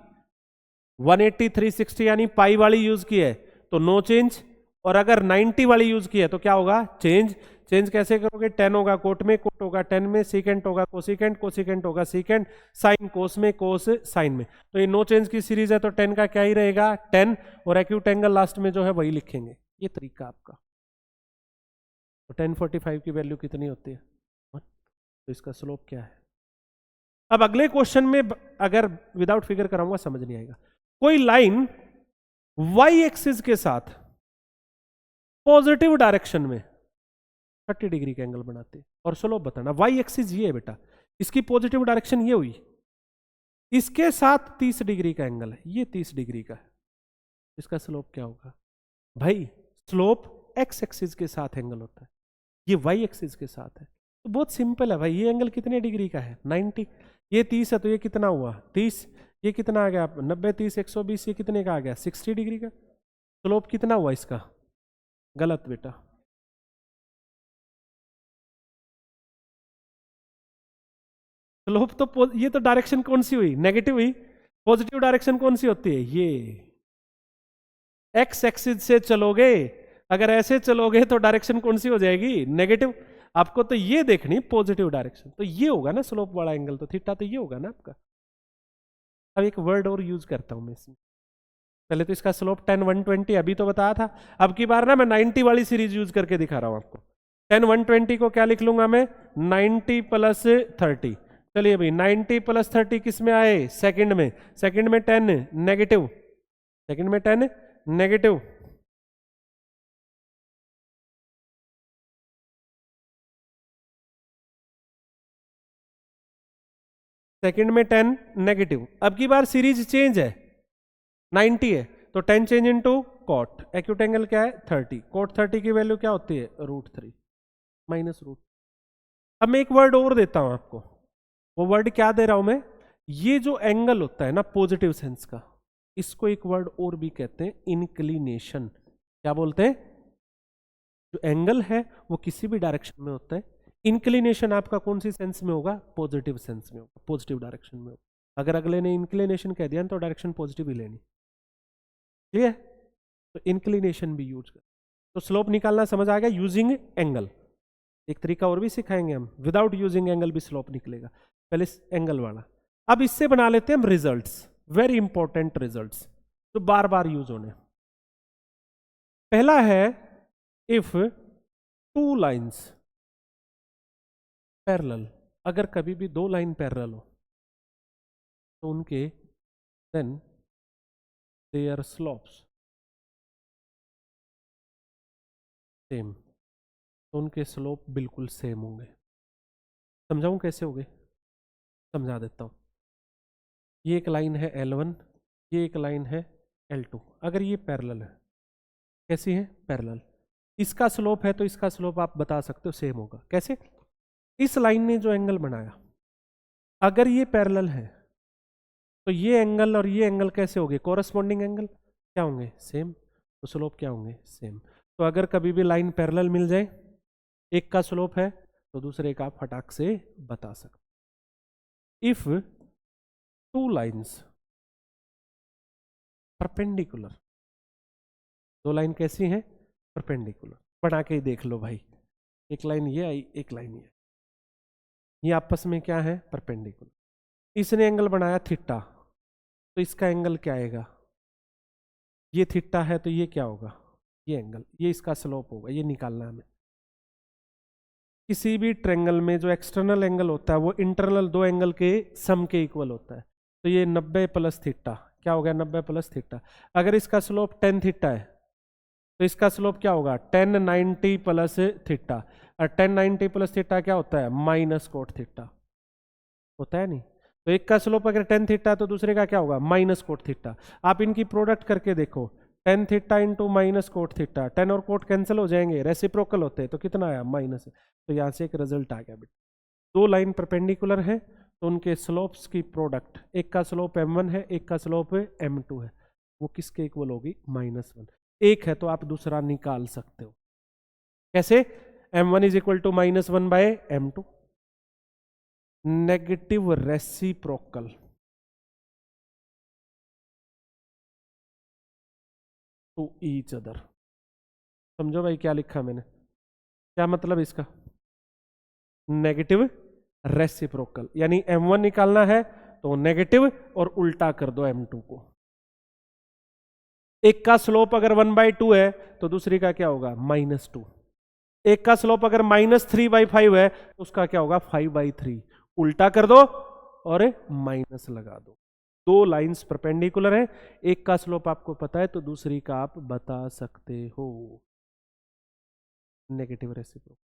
S1: 180 360 यानी पाई वाली यूज की है तो नो चेंज, और अगर 90 वाली यूज की है तो क्या होगा? चेंज। चेंज कैसे करोगे? 10 होगा कोट में, कोट होगा 10 में, सीकेंट होगा कोसिकेंट, कोसिकेंट होगा सीकेंट, साइन कोस में, कोस साइन में। तो ये नो चेंज की सीरीज है तो 10 का क्या ही रहेगा? 10, और एक्यूट एंगल लास्ट में जो है वही लिखेंगे। ये तरीका आपका। तो 1045 की वैल्यू कितनी होती है? तो इसका स्लोप क्या है? अब अगले क्वेश्चन में अगर विदाउट फिगर कराऊंगा समझ नहीं आएगा। कोई लाइन वाई एक्सिस के साथ पॉजिटिव डायरेक्शन में 30 डिग्री का एंगल बनाते हैं और स्लोप बताना। वाई एक्सिस ये है बेटा, इसकी पॉजिटिव डायरेक्शन ये हुई, इसके साथ 30 डिग्री का एंगल है, ये 30 डिग्री का है। इसका स्लोप क्या होगा? भाई स्लोप एक्स एक्सिस के साथ एंगल होता है, ये वाई एक्सिस के साथ है। तो बहुत सिंपल है भाई, ये एंगल कितने डिग्री का है? 90। ये 30 है तो ये कितना हुआ? 30। ये कितना आ गया? 90 30 120, ये कितने का आ गया? 60 डिग्री का। स्लोप कितना हुआ इसका? गलत बेटा, स्लोप तो ये तो डायरेक्शन कौन सी हुई? नेगेटिव हुई। पॉजिटिव डायरेक्शन कौन सी होती है? ये एक्स एक्सिस से चलोगे, अगर ऐसे चलोगे तो डायरेक्शन कौन सी हो जाएगी? नेगेटिव। आपको तो ये देखनी पॉजिटिव डायरेक्शन, तो ये होगा ना स्लोप वाला एंगल, तो थीटा तो ये होगा ना आपका। अब एक वर्ड और यूज करता हूं मैं इसमें। पहले तो इसका स्लोप 10 120 अभी तो बताया था, अब की बार ना मैं 90 वाली सीरीज यूज करके दिखा रहा हूं आपको। 10 120 को क्या लिख लूंगा मैं? 90 प्लस 30। चलिए भाई 90 प्लस 30 किस में आए? सेकंड में। सेकंड में 10 नेगेटिव, सेकंड में 10 नेगेटिव। सेकंड में 10 नेगेटिव। अब की बार सीरीज चेंज है, 90 है तो 10 change into cot. Acute angle क्या है? 30। कॉट 30 की वैल्यू क्या होती है? √3 माइनस √। अब मैं एक वर्ड और देता हूं आपको। वो वर्ड क्या दे रहा हूं मैं? ये जो एंगल होता है ना पॉजिटिव सेंस का, इसको एक वर्ड और भी कहते हैं इंक्लिनेशन। क्या बोलते हैं? जो एंगल है वो किसी भी डायरेक्शन में होता है, इंक्लिनेशन आपका कौन सी सेंस में होगा? पॉजिटिव सेंस में होगा, पॉजिटिव डायरेक्शन में होगा। अगर अगले ने इंक्लिनेशन कह दिया तो डायरेक्शन पॉजिटिव ही लेनी। क्लियर? तो इंक्लिनेशन भी यूज कर। तो स्लोप निकालना समझ आ गया यूजिंग एंगल। एक तरीका और भी सिखाएंगे हम, विदाउट यूजिंग एंगल भी स्लोप निकलेगा। पहले एंगल वाला। अब इससे बना लेते हैं हम रिजल्ट्स, वेरी इंपॉर्टेंट रिजल्ट्स जो बार बार यूज होने। पहला है इफ टू लाइंस पैरेलल, अगर कभी भी दो लाइन पैरेलल हो तो उनके देन देयर स्लोप्स सेम, तो उनके स्लोप बिल्कुल सेम होंगे। समझाऊं कैसे होंगे? समझा देता हूं। ये एक लाइन है L1, ये एक लाइन है L2। अगर ये पैरेलल है, कैसी है? पैरेलल। इसका स्लोप है तो इसका स्लोप आप बता सकते हो सेम होगा। कैसे? इस लाइन ने जो एंगल बनाया, अगर ये पैरेलल है तो ये एंगल और ये एंगल कैसे होंगे? Corresponding angle. क्या होंगे? सेम। तो स्लोप क्या होंगे? सेम। तो अगर कभी भी लाइन पैरेलल मिल जाए, एक का स्लोप है तो दूसरे का आप फटाक से बता सकते। इफ टू लाइंस परपेंडिकुलर, दो लाइन कैसी हैं? परपेंडिकुलर। बना के ही देख लो भाई, एक लाइन ये आई, एक लाइन ये। ये आपस में क्या है, परपेंडिकुलर। इसने एंगल बनाया थीटा, तो इसका एंगल क्या आएगा, ये थीटा है तो ये क्या होगा, ये एंगल, ये इसका स्लोप होगा, ये निकालना है हमें। किसी भी ट्रायंगल में जो एक्सटर्नल एंगल होता है वो इंटरनल दो एंगल के सम के इक्वल होता है। तो ये 90 प्लस थीटा क्या हो गया, 90 प्लस थीटा। अगर इसका स्लोप 10 थीटा है तो इसका स्लोप क्या होगा, 10 90 प्लस थीटा। और 10 90 प्लस थीटा क्या होता है, माइनस कोट थीटा होता है नहीं। तो एक का स्लोप अगर 10 थीटा तो दूसरे का क्या होगा, माइनस कोट थीटा। आप इनकी प्रोडक्ट करके देखो, 10 theta into minus cot theta, 10 और कोट कैंसिल हो जाएंगे, रेसिप्रोकल होते हैं, तो कितना आया, माइनस। तो यहाँ से एक रिजल्ट आ गया बेटा, दो लाइन परपेंडिकुलर है तो उनके स्लोप्स की प्रोडक्ट, एक का स्लोप m1 है, एक का स्लोप m2 है, वो किसके इक्वल होगी, -1। एक है तो आप दूसरा निकाल सकते हो। कैसे, m1 is equal to -1 by m2, negative reciprocal. To each other. समझो भाई क्या लिखा मैंने, क्या मतलब इसका, नेगेटिव रेसिप्रोकल, यानी m1 निकालना है तो नेगेटिव और उल्टा कर दो m2 को। एक का स्लोप अगर 1/2 है तो दूसरी का क्या होगा, -2। एक का स्लोप अगर -3/5 है तो उसका क्या होगा, 5/3। उल्टा कर दो और माइनस लगा दो। दो लाइंस परपेंडिकुलर है, एक का स्लोप आपको पता है तो दूसरी का आप बता सकते हो। नेगेटिव रेसिप्रोकल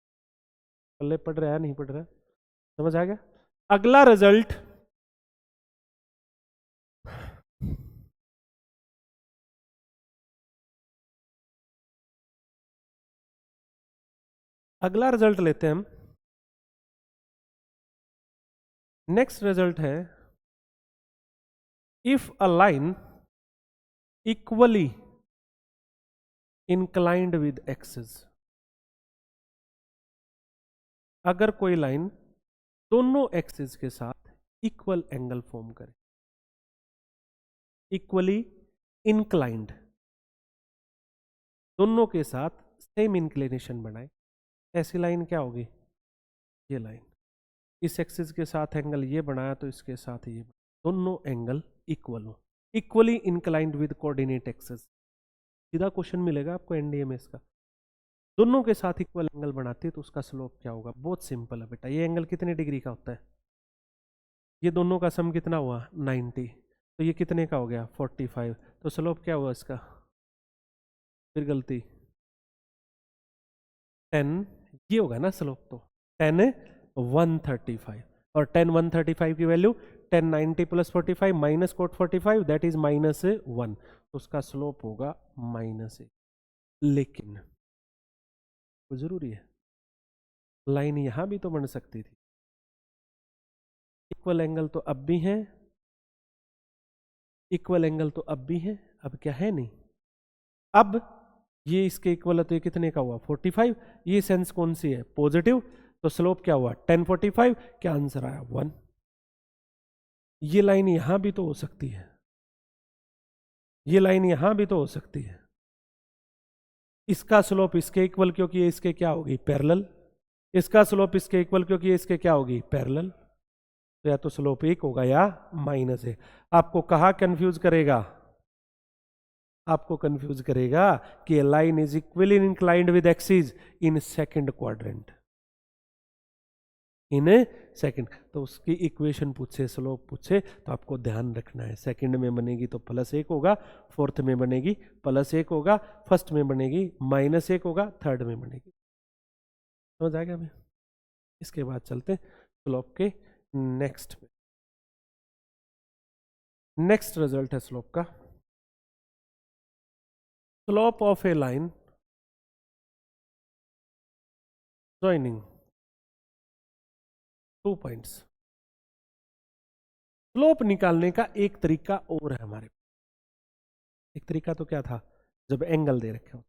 S1: पल्ले पढ़ रहा है, नहीं पढ़ रहा, समझ आ गया। अगला रिजल्ट, अगला रिजल्ट लेते हैं हम। नेक्स्ट रिजल्ट है, if a line equally inclined with axis, अगर कोई लाइन दोनों एक्सिस के साथ इक्वल एंगल फॉर्म करे, इक्वली इंक्लाइंड, दोनों के साथ सेम इंक्लिनेशन बनाए, ऐसी लाइन क्या होगी, ये लाइन। इस एक्सिस के साथ एंगल ये बनाया तो इसके साथ ये, दोनों एंगल इक्वल हो, equally inclined with coordinate axis. सीधा क्वेश्चन मिलेगा आपको एनडीएमएस का, दोनों के साथ इक्वल एंगल बनाते हैं तो उसका स्लोप क्या होगा। बहुत सिंपल है बेटा, ये एंगल कितने डिग्री का होता है, ये दोनों का सम कितना हुआ 90, तो ये कितने का हो गया 45, तो स्लोप क्या हुआ इसका, फिर गलती 10, ये होगा ना स्लोप, तो 10 135, और 10 135 की value 10 90 plus 45 minus cot 45 that is -1, तो उसका स्लोप होगा -1। लेकिन वो जरूरी है, लाइन यहां भी तो बन सकती थी, इक्वल एंगल तो अब भी है, इक्वल एंगल तो अब भी है, अब क्या है नहीं, अब ये इसके इक्वल है तो ये कितने का हुआ 45, ये सेंस कौन सी है, पॉजिटिव, तो स्लोप क्या हुआ 10 45, क्या आंसर आया 1। ये लाइन यहां भी तो हो सकती है, ये लाइन यहां भी तो हो सकती है, इसका स्लोप इसके इक्वल क्योंकि ये इसके क्या होगी पैरेलल, इसका स्लोप इसके इक्वल क्योंकि ये इसके क्या होगी पैरेलल, तो या तो स्लोप 1 होगा या -1। आपको कहा कंफ्यूज करेगा, आपको कंफ्यूज करेगा कि line is equally inclined with axis in second quadrant, in second, तो उसकी इक्वेशन पूछे, स्लोप पूछे तो आपको ध्यान रखना है, सेकंड में बनेगी तो +1 होगा, फोर्थ में बनेगी +1 होगा, फर्स्ट में बनेगी -1 होगा, थर्ड में बनेगी। समझ आ गया मैं। इसके बाद चलते स्लोप के नेक्स्ट में। नेक्स्ट रिजल्ट है स्लोप का, slope of a line joining 2 points. Slope निकालने का एक तरीका और है हमारे, एक तरीका तो क्या था, जब एंगल दे रखे हो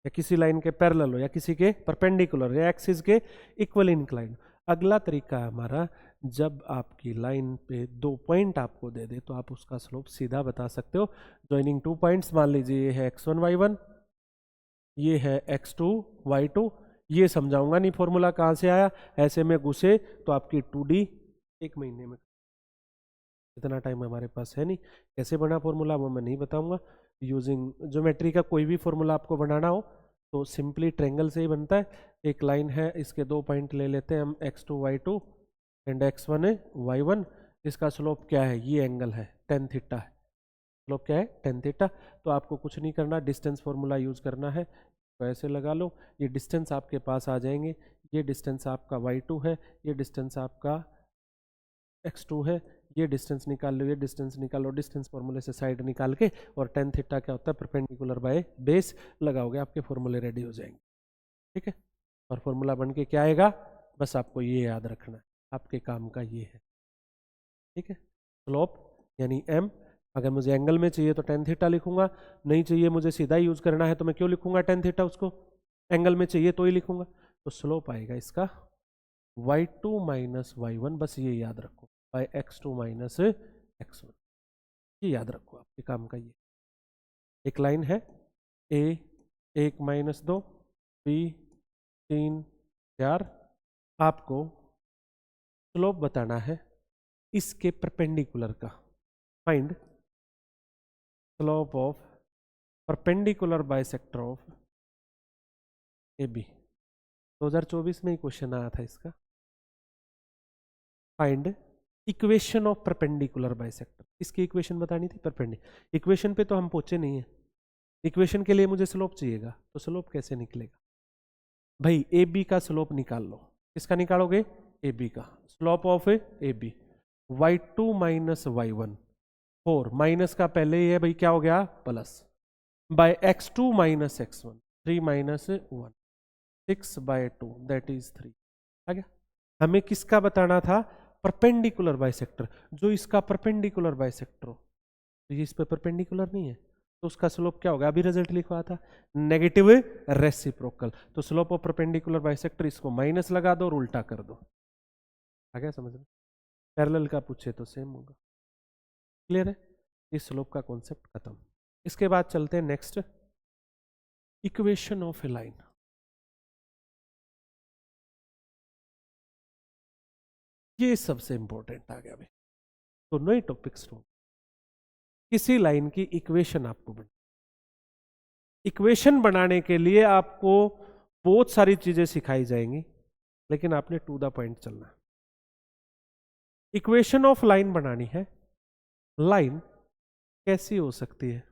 S1: या किसी लाइन के पैरेलल हो या किसी के परपेंडिकुलर या एक्सिस के इक्वल इंक्लाइंड। अगला तरीका है हमारा, जब आपकी लाइन पे 2 पॉइंट आपको दे दे तो आप उसका स्लोप सीधा बता सकते हो। ज्वाइनिंग 2 पॉइंट्स, मान लीजिए ये है x1 y1, ये है x2 y2, ये समझाऊंगा नहीं फॉर्मूला कहाँ से आया, ऐसे में घुसे तो आपकी 2D 1 महीने में, इतना टाइम हमारे पास है नहीं। कैसे बना फॉर्मूला वो मैं नहीं बताऊंगा। यूजिंग ज्योमेट्री का कोई भी फॉर्मूला आपको बनाना हो तो सिंपली ट्रेंगल से ही बनता है। एक लाइन है, इसके 2 पॉइंट ले लेते हैं हम, x2 y2 and x1 y1। इसका स्लोप क्या है, ये एंगल है tan थीटा है, स्लोप क्या है tan थीटा। तो आपको कुछ नहीं करना, डिस्टेंस फॉर्मूला यूज करना है, तो ऐसे लगा लो, ये डिस्टेंस आपके पास आ जाएंगे, ये डिस्टेंस आपका y2 है, ये डिस्टेंस आपका x2 है, ये डिस्टेंस निकाल लो, ये डिस्टेंस निकालो, डिस्टेंस फॉर्मूले से साइड निकाल के, और tan थीटा क्या होता है, परपेंडिकुलर बाय बेस लगाओगे, आपके फॉर्मूले रेडी हो जाएंगे। ठीक है, और फॉर्मूला बन के क्या आएगा, बस आपको ये याद रखना है, आपके काम का ये है। ठीक है, स्लोप यानी m, अगर मुझे एंगल में चाहिए तो tan थीटा लिखूंगा, नहीं चाहिए मुझे सीधा ही यूज करना है तो मैं क्यों लिखूंगा tan थीटा, उसको एंगल में चाहिए तो ही लिखूंगा। तो स्लोप आएगा इसका y2 माइनस y1, बस ये याद रखो, बाय x2 माइनस x1, ये याद रखो, आपके काम का ये। एक लाइन है a 1 माइनस 2 b 3 4, आपको स्लोप बताना है इसके परपेंडिकुलर का, find slope of perpendicular bisector of AB। 2024 में ही क्वेश्चन आया था इसका। Find equation of perpendicular bisector, इसकी इक्वेशन बतानी थी, परपेंडिकुलर इक्वेशन पे तो हम पहुंचे नहीं है, इक्वेशन के लिए मुझे स्लोप चाहिएगा, तो स्लोप कैसे निकलेगा भाई, AB का स्लोप निकाल लो। किसका निकालोगे, AB का slope of AB, y2 minus y1 4, minus का पहले ही है भाई, क्या हो गया plus, by x2 minus x1 3 minus 1 6 by 2 that is 3 आ गया। हमें किसका बताना था, परपेंडिकुलर बाइसेक्टर, जो इसका परपेंडिकुलर बाइसेक्टर हो, तो ये इस पे परपेंडिकुलर नहीं है, तो उसका स्लोप क्या होगा, अभी रिजल्ट लिखवा था, नेगेटिव रेसिप्रोकल। तो स्लोप ऑफ परपेंडिकुलर बाइसेक्टर, इसको माइनस लगा दो और उल्टा कर दो, आ गया समझ में। पैरेलल का पूछे तो सेम होगा, क्लियर है, इस स्लोप का कॉन्सेप्ट खत्म। इसके बाद चलते हैं next, equation of a line. ये सबसे इंपॉर्टेंट आ गया भाई, तो नए टॉपिक्स ढूंढ, किसी लाइन की इक्वेशन आपको बन, इक्वेशन बनाने के लिए आपको बहुत सारी चीजें सिखाई जाएंगी, लेकिन आपने टू द पॉइंट चलना है। इक्वेशन ऑफ लाइन बनानी है, लाइन कैसी हो सकती है,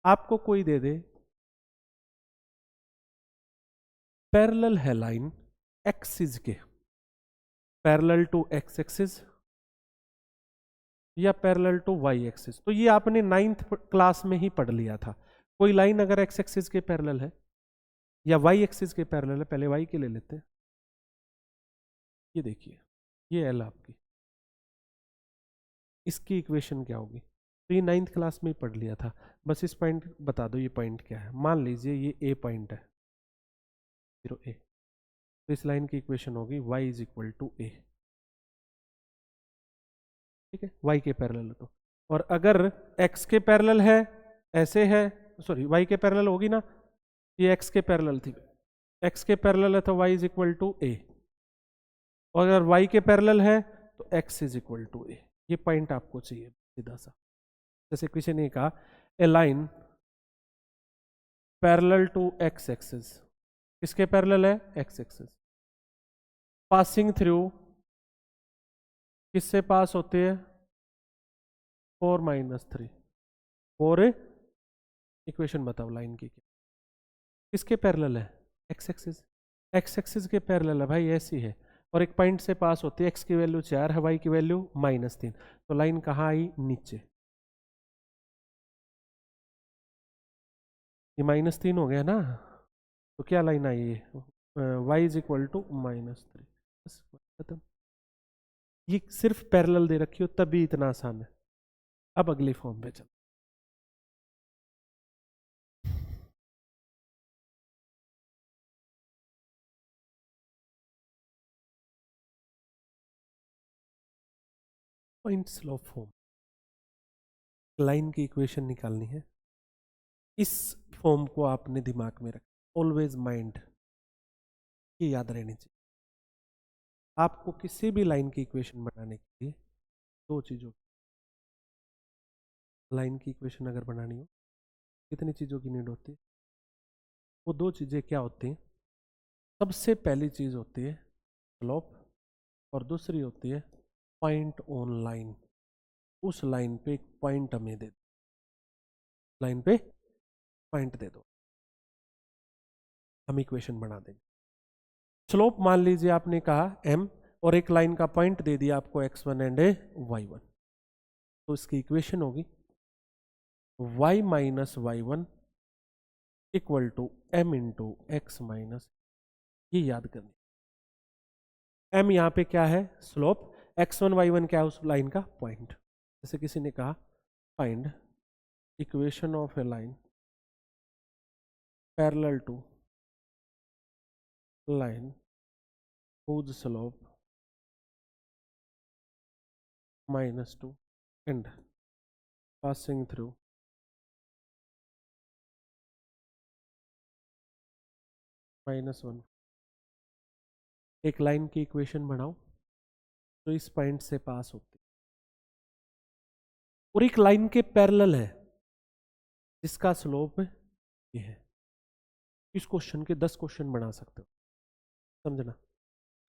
S1: आपको कोई दे दे पैरेलल है लाइन एक्सिस के, पैरेलल टू एक्स एक्सिस या पैरेलल टू वाई एक्सिस, तो ये आपने 9th क्लास में ही पढ़ लिया था। कोई लाइन अगर एक्स एक्सिस के पैरेलल है या वाई एक्सिस के पैरेलल है, पहले वाई के ले लेते हैं, ये देखिए, ये एल आपकी, इसकी इक्वेशन क्या होगी, तो ये 9th क्लास में ही पढ़ लिया था, बस इस पॉइंट बता दो ये पॉइंट क्या है। मान लीजिए ये ए पॉइंट है, 0 a, तो इस लाइन की इक्वेशन होगी y इज इक्वल टू ए, ठीक है, y के पैरेलल तो। और अगर x के पैरेलल है, ऐसे है, सॉरी y के पैरेलल होगी ना, ये x के पैरेलल थी, x के पैरेलल है तो y इज इक्वल टू ए, और अगर y के पैरेलल है तो x इज इक्वल टू ए। ये पॉइंट आपको चाहिए सीधा सा, जैसे किसी ने कहा A line parallel to x axis, किसके पैरेलल है, x एक्सिस, पासिंग थ्रू किससे पास होते हैं, 4 माइनस 3, और इक्वेशन बताओ लाइन की क्या, किसके पैरेलल है, एक्स एक्सिस, एक्स एक्सिस के पैरेलल है भाई, ऐसी है, और एक पॉइंट से पास होती है, एक्स की वैल्यू 4 है, वाई की वैल्यू -3, तो लाइन कहाँ आई, नीचे, ये -3 हो गया ना, तो क्या लाइन आई है, y इज इक्वल टू -3, बस खत्म। ये सिर्फ पैरेलल दे रखी हो तभी इतना आसान है। अब अगली फॉर्म पे चल, पॉइंट स्लोप फॉर्म, लाइन की इक्वेशन निकालनी है, इस फॉर्म को आपने दिमाग में रखा, ऑलवेज माइंड, ये याद रहनी चाहिए। आपको किसी भी लाइन की इक्वेशन बनाने के लिए दो चीज़ों, लाइन की इक्वेशन अगर बनानी हो कितनी चीज़ों की नीड होती है? वो दो चीज़ें क्या होती हैं? सबसे पहली चीज़ होती है स्लोप और दूसरी होती है पॉइंट ऑन लाइन। उस लाइन पे एक पॉइंट हमें दे दो, लाइन पे पॉइंट दे दो, हम इक्वेशन बना देंगे। स्लोप मान लीजिए आपने कहा m और एक लाइन का पॉइंट दे दिया आपको x1 एंड y1, तो इसकी इक्वेशन होगी y minus y1 equal to m into X minus, ये याद करनी। m यहाँ पे क्या है? स्लोप। x1 y1 क्या है? उस लाइन का पॉइंट। जैसे किसी ने कहा find equation of a line parallel to line whose slope -2 and passing through -1। एक लाइन की इक्वेशन बनाओ तो इस पॉइंट से पास होती और एक लाइन के पैरेलल है जिसका स्लोप ये है। इस क्वेश्चन के 10 क्वेश्चन बना सकते हो, समझना।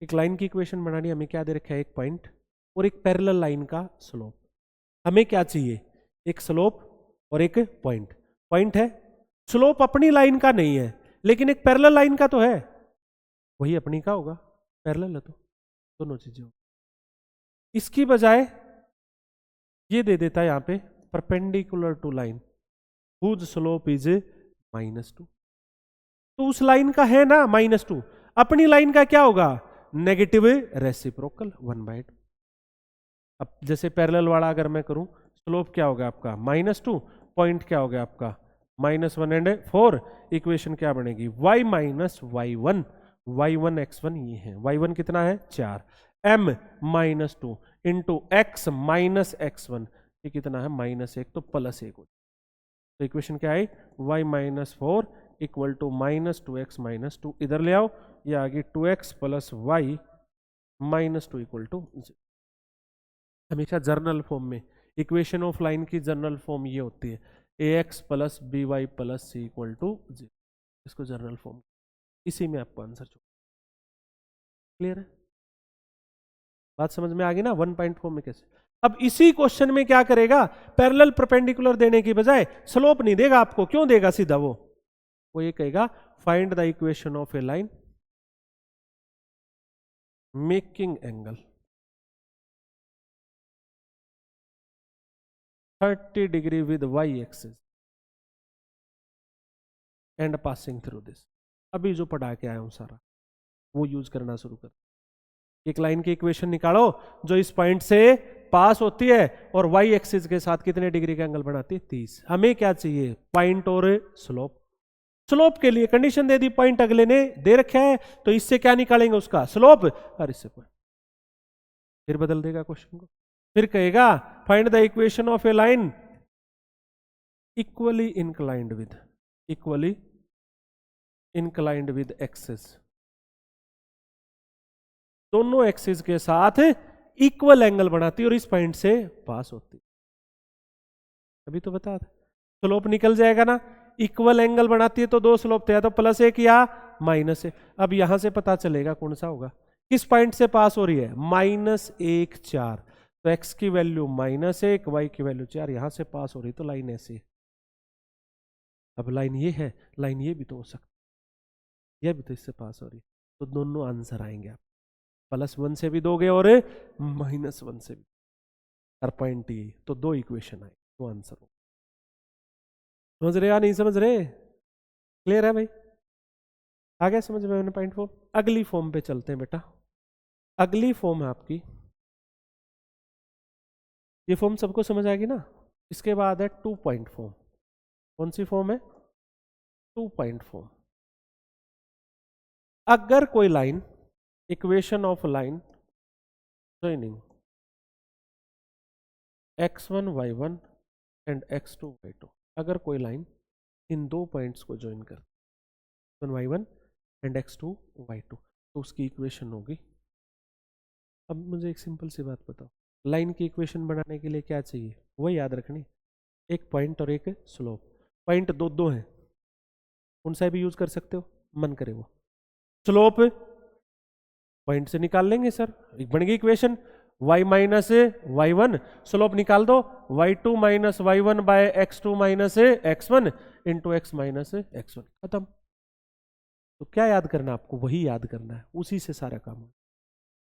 S1: एक लाइन की इक्वेशन बनानी, हमें क्या दे रखा है? एक पॉइंट और एक पैरेलल लाइन का स्लोप। हमें क्या चाहिए? एक स्लोप और एक पॉइंट। पॉइंट है, स्लोप अपनी लाइन का नहीं है लेकिन एक पैरेलल लाइन का तो है, वही अपनी का होगा, पैरेलल है तो दोनों चीजें होगी। इसकी बजाय ये दे देता है यहाँ पे perpendicular to line whose slope is -2। तो उस लाइन का है ना -2, अपनी लाइन का क्या होगा? Negative reciprocal 1/2। अब जैसे पैरेलल वाला अगर मैं करूं, स्लोप क्या होगा आपका? -2, पॉइंट क्या हो गया आपका? -1 एंड 4। इक्वेशन क्या बनेगी? y minus y1, y1 x1 ये है, y1 कितना है? 4, m -2 into X minus x1, ये कितना है? -1, तो +1 हो। तो इक्वेशन क्या है? y -4 इक्वल टू -2x -2, इधर ले आओ, ये आ गई 2x plus y -2 equal to 0। हमेशा जर्नल फॉर्म में इक्वेशन ऑफ लाइन की जर्नल फॉर्म ये होती है ax plus by plus c equal to 0। इसको जर्नल फॉर्म, इसी में आपको आंसर चाहिए। क्लियर है? बात समझ में आ गई ना? 1.4 में कैसे। अब इसी क्वेश्चन में क्या करेगा? पैरेलल परपेंडिकुलर देने की बजाय स्लोप नहीं देगा आपको। क्यों देगा? सीधा वो ये कहेगा find the equation of a line making angle 30 degree with y axis and passing through this. अभी जो पढ़ा के आया हूं सारा वो यूज करना शुरू कर। एक लाइन की इक्वेशन निकालो जो इस पॉइंट से पास होती है और y एक्सिस के साथ कितने डिग्री का एंगल बनाती है? 30। हमें क्या चाहिए? पॉइंट और स्लोप। स्लोप के लिए कंडीशन दे दी, पॉइंट अगले ने दे रखा है, तो इससे क्या निकालेंगे? उसका स्लोप, और इससे पॉइंट। फिर बदल देगा क्वेश्चन को, फिर कहेगा find the equation of a line equally inclined with axis, दोनों एक्सिस के साथ इक्वल एंगल बनाती है और इस पॉइंट से पास होती। अभी तो बता, स्लोप निकल जाएगा ना, इक्वल एंगल बनाती है तो दो स्लोप थे, या तो +1 या -1। अब यहां से पता चलेगा कौन सा होगा। किस पॉइंट से पास हो रही है? -1 4, तो x की वैल्यू -1, y की वैल्यू 4, यहां से पास हो रही तो लाइन ऐसी। अब लाइन ये है, लाइन ये भी तो हो सकती, ये भी तो इससे पास हो रही, तो दोनों आंसर आएंगे आप। +1 से भी दोगे और -1 से भी, हर पॉइंट ये, तो दो इक्वेशन आए, दो आंसर हो। समझ रहे या नहीं समझ रहे? क्लियर है भाई? आ गया समझ में? मैंने पॉइंट फॉर्म। अगली फॉर्म पे चलते हैं बेटा। अगली फॉर्म है आपकी, ये फॉर्म सबको समझ आएगी ना? इसके बाद है 2 पॉइंट फॉर्म। कौन सी फॉर्म है? 2 पॉइंट फॉर्म। अगर कोई line, equation of line joining x1 y1 and x2 y2, अगर कोई लाइन इन दो पॉइंट्स को ज्वाइन कर, x1 y1 and x2 y2, तो उसकी इक्वेशन होगी। अब मुझे एक सिंपल सी बात बताओ, लाइन की इक्वेशन बनाने के लिए क्या चाहिए, वो याद रखनी, एक पॉइंट और एक स्लोप। पॉइंट दो दो हैं, कौन सा भी यूज कर सकते हो, मन करे वो। स्लोप पॉइंट से निकाल लेंगे सर, एक बन गई equation, y minus y1, slope निकाल दो, y2 minus y1 by x2 minus x1 into x minus x1, खत्म। तो क्या याद करना आपको, वही याद करना है, उसी से सारा काम है।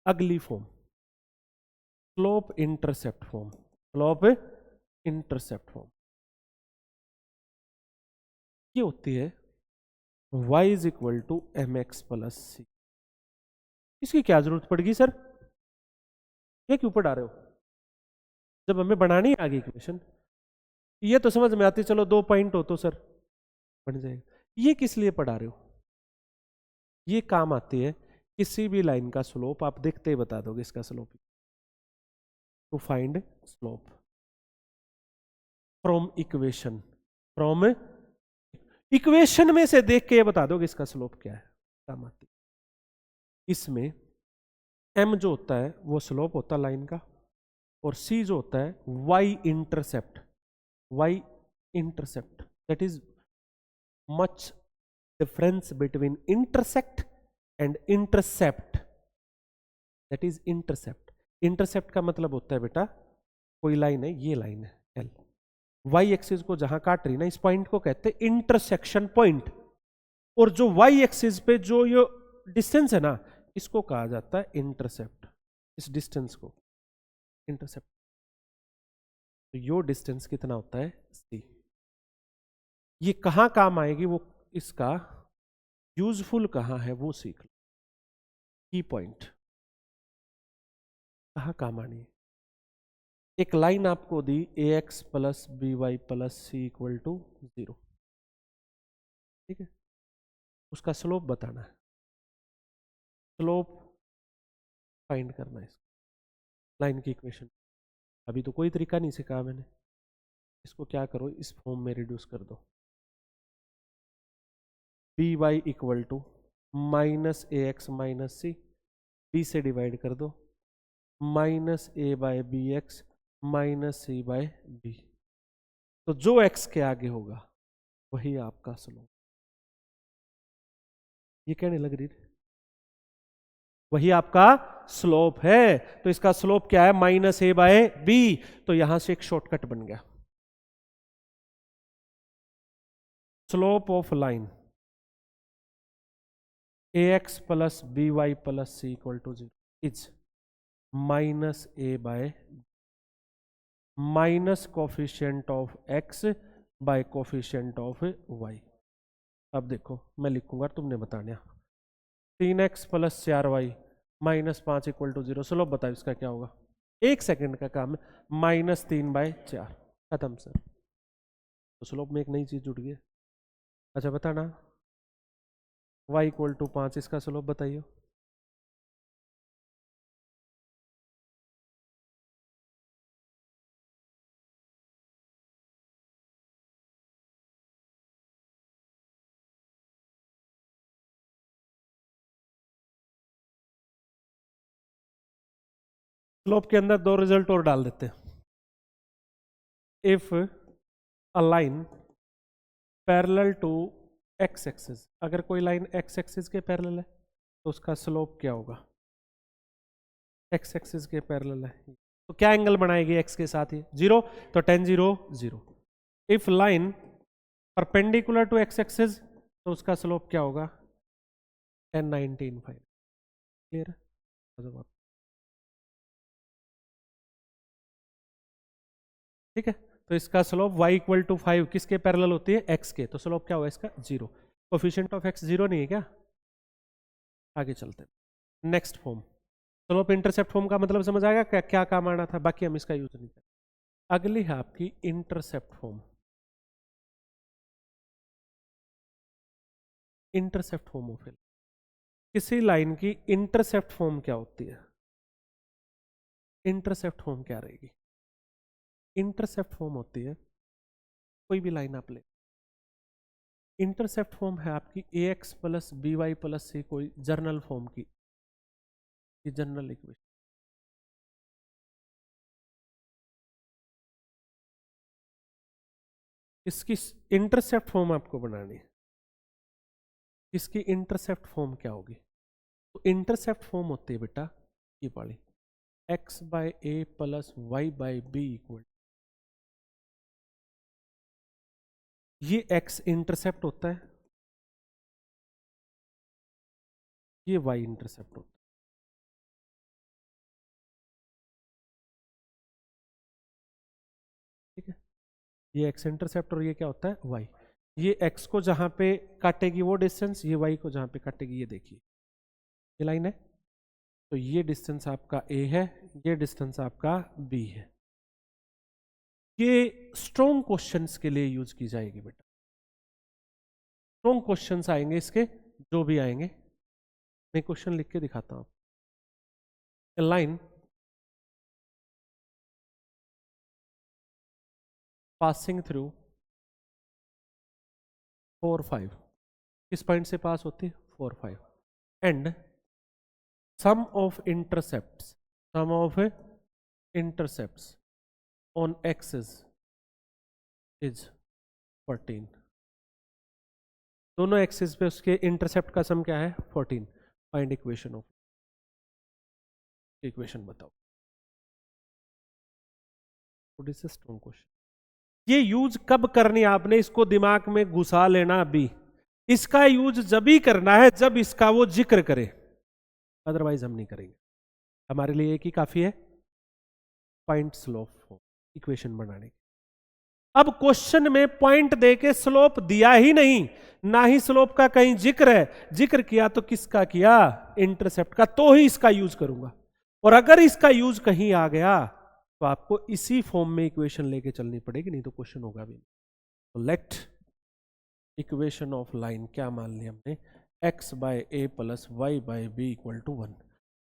S1: अगली form, slope intercept form, slope intercept form ये होती है y is equal to M X plus C. इसकी क्या जरूरत पड़ेगी सर, ये क्यों पढ़ा रहे हो, जब हमें बनानी है आगे इक्वेशन। ये तो समझ में आती, चलो 2 पॉइंट हो तो सर बन जाएगा। ये किस लिए पढ़ा रहे हो, ये काम आती है किसी भी लाइन का स्लोप आप देखते ही बता दोगे इसका slope, to find slope from equation, from equation में से देख के ये बता दोगे इसका स्लोप क्या है, काम आती है। इसमें m जो होता है वो स्लोप होता है लाइन का, और c जो होता है y intercept, y intercept, that is much difference between intersect and intercept, that is intercept. Intercept का मतलब होता है बेटा, कोई लाइन है, ये लाइन है L, वाई एक्सिस को जहां काट रही ना, इस पॉइंट को कहते हैं इंटरसेक्शन पॉइंट, और जो वाई एक्सिस पे जो ये डिस्टेंस है ना, इसको कहा जाता है इंटरसेप्ट, इस डिस्टेंस को इंटरसेप्ट। तो यो डिस्टेंस कितना होता है c, ये कहां काम आएगी, वो इसका यूजफुल कहां है वो सीख लो, की पॉइंट कहां काम आनी है। एक लाइन आपको दी A X plus B Y plus C equal to 0, ठीक है, उसका स्लोप बताना है, स्लोप फाइंड करना है इसका, लाइन की इक्वेशन। अभी तो कोई तरीका नहीं सिखाया मैंने, इसको क्या करो, इस फॉर्म में रिड्यूस कर दो, B Y equal to minus A X minus C, B से डिवाइड कर दो, minus A by B X minus C by B. तो जो एक्स के आगे होगा वही आपका स्लोप, ये कहने लग रही है, वही आपका स्लोप है। तो इसका स्लोप क्या है, माइनस ए बाय बी, तो यहां से एक शॉर्टकट बन गया, slope of line A X plus B Y plus C equal to 0 is minus A by minus coefficient of X by coefficient of Y. अब देखो मैं लिखूंगा, तुमने बताना, 3x plus 4y minus 5 equal to 0, slope बताओ इसका क्या होगा, 1 सेकेंड का काम है, माइनस 3/4, खत्म सर। तो स्लोप में एक नई चीज जुड़ गई। अच्छा बताना, y इक्वल टू 5, इसका स्लोप बताइए। स्लोप के अंदर 2 रिजल्ट और डाल देते हैं। If a line parallel to X axis, अगर कोई लाइन एक्स एक्सिस के पैरेलल है तो उसका स्लोप क्या होगा, एक्स एक्सिस के पैरेलल है तो क्या एंगल बनाएगी एक्स के साथ ही, 0, तो tan 0 0। If line perpendicular to X axis तो उसका स्लोप क्या होगा, tan 19 5। क्लियर है, ठीक है। तो इसका स्लोप y इक्वल टू 5 किसके पैरेलल होती है, x के, तो स्लोप क्या होगा इसका 0। कोफिशिएंट ऑफ x 0 नहीं है क्या, आगे चलते हैं next form. Slope intercept form का मतलब समझ आएगा क्या क्या काम आना था, बाकी हम इसका यूज नहीं करें। अगली है आपकी intercept form. Intercept form of किसी लाइन की इंटरसेप्ट फॉर्म क्या होती है, इंटरसेप्ट फॉर्म क्या रहेगी, इंटरसेप्ट फॉर्म होती है, कोई भी लाइन आप ले, इंटरसेप्ट फॉर्म है आपकी A X plus B Y plus C, कोई जर्नल फॉर्म की ये जनरल इक्वेशन। इसकी इंटरसेप्ट फॉर्म आपको बनानी है। इसकी इंटरसेप्ट फॉर्म क्या होगी? तो इंटरसेप्ट फॉर्म होती है बेटा ये वाली, x by A plus Y by B equal, ये x इंटरसेप्ट होता है, ये y इंटरसेप्ट होता है। ठीक है, ये x इंटरसेप्ट और ये क्या होता है y। ये x को जहां पे काटेगी वो डिस्टेंस, ये y को जहां पे काटेगी ये देखिए ये लाइन है। तो ये डिस्टेंस आपका a है, ये डिस्टेंस आपका b है। ये स्ट्रॉन्ग क्वेश्चंस के लिए यूज की जाएगी बेटा। स्ट्रॉन्ग क्वेश्चंस आएंगे इसके, जो भी आएंगे मैं क्वेश्चन लिख के दिखाता हूं। A line passing through 4 5, किस पॉइंट से पास होती है 4 5, and sum of intercepts on axis is 14। दोनों एक्सिस पे उसके इंटरसेप्ट का सम क्या है 14। फाइंड इक्वेशन ऑफ, इक्वेशन बताओ। Strong question. ये यूज कब करनी आपने, इसको दिमाग में घुसा लेना अभी। इसका यूज जब ही करना है जब इसका वो जिक्र करे, अदरवाइज हम नहीं करेंगे। हमारे लिए एक ही काफी है, पॉइंट स्लोप इक्वेशन बनाने की। अब क्वेश्चन में पॉइंट देके स्लोप दिया ही नहीं, ना ही स्लोप का कहीं जिक्र है। जिक्र किया तो किसका किया, इंटरसेप्ट का, तो ही इसका यूज करूंगा। और अगर इसका यूज कहीं आ गया तो आपको इसी फॉर्म में इक्वेशन लेके चलनी पड़ेगी, नहीं तो क्वेश्चन होगा भी नहीं। तो लेट इक्वेशन ऑफ लाइन क्या मान लिया हमने, x by A plus Y by B equal to 1।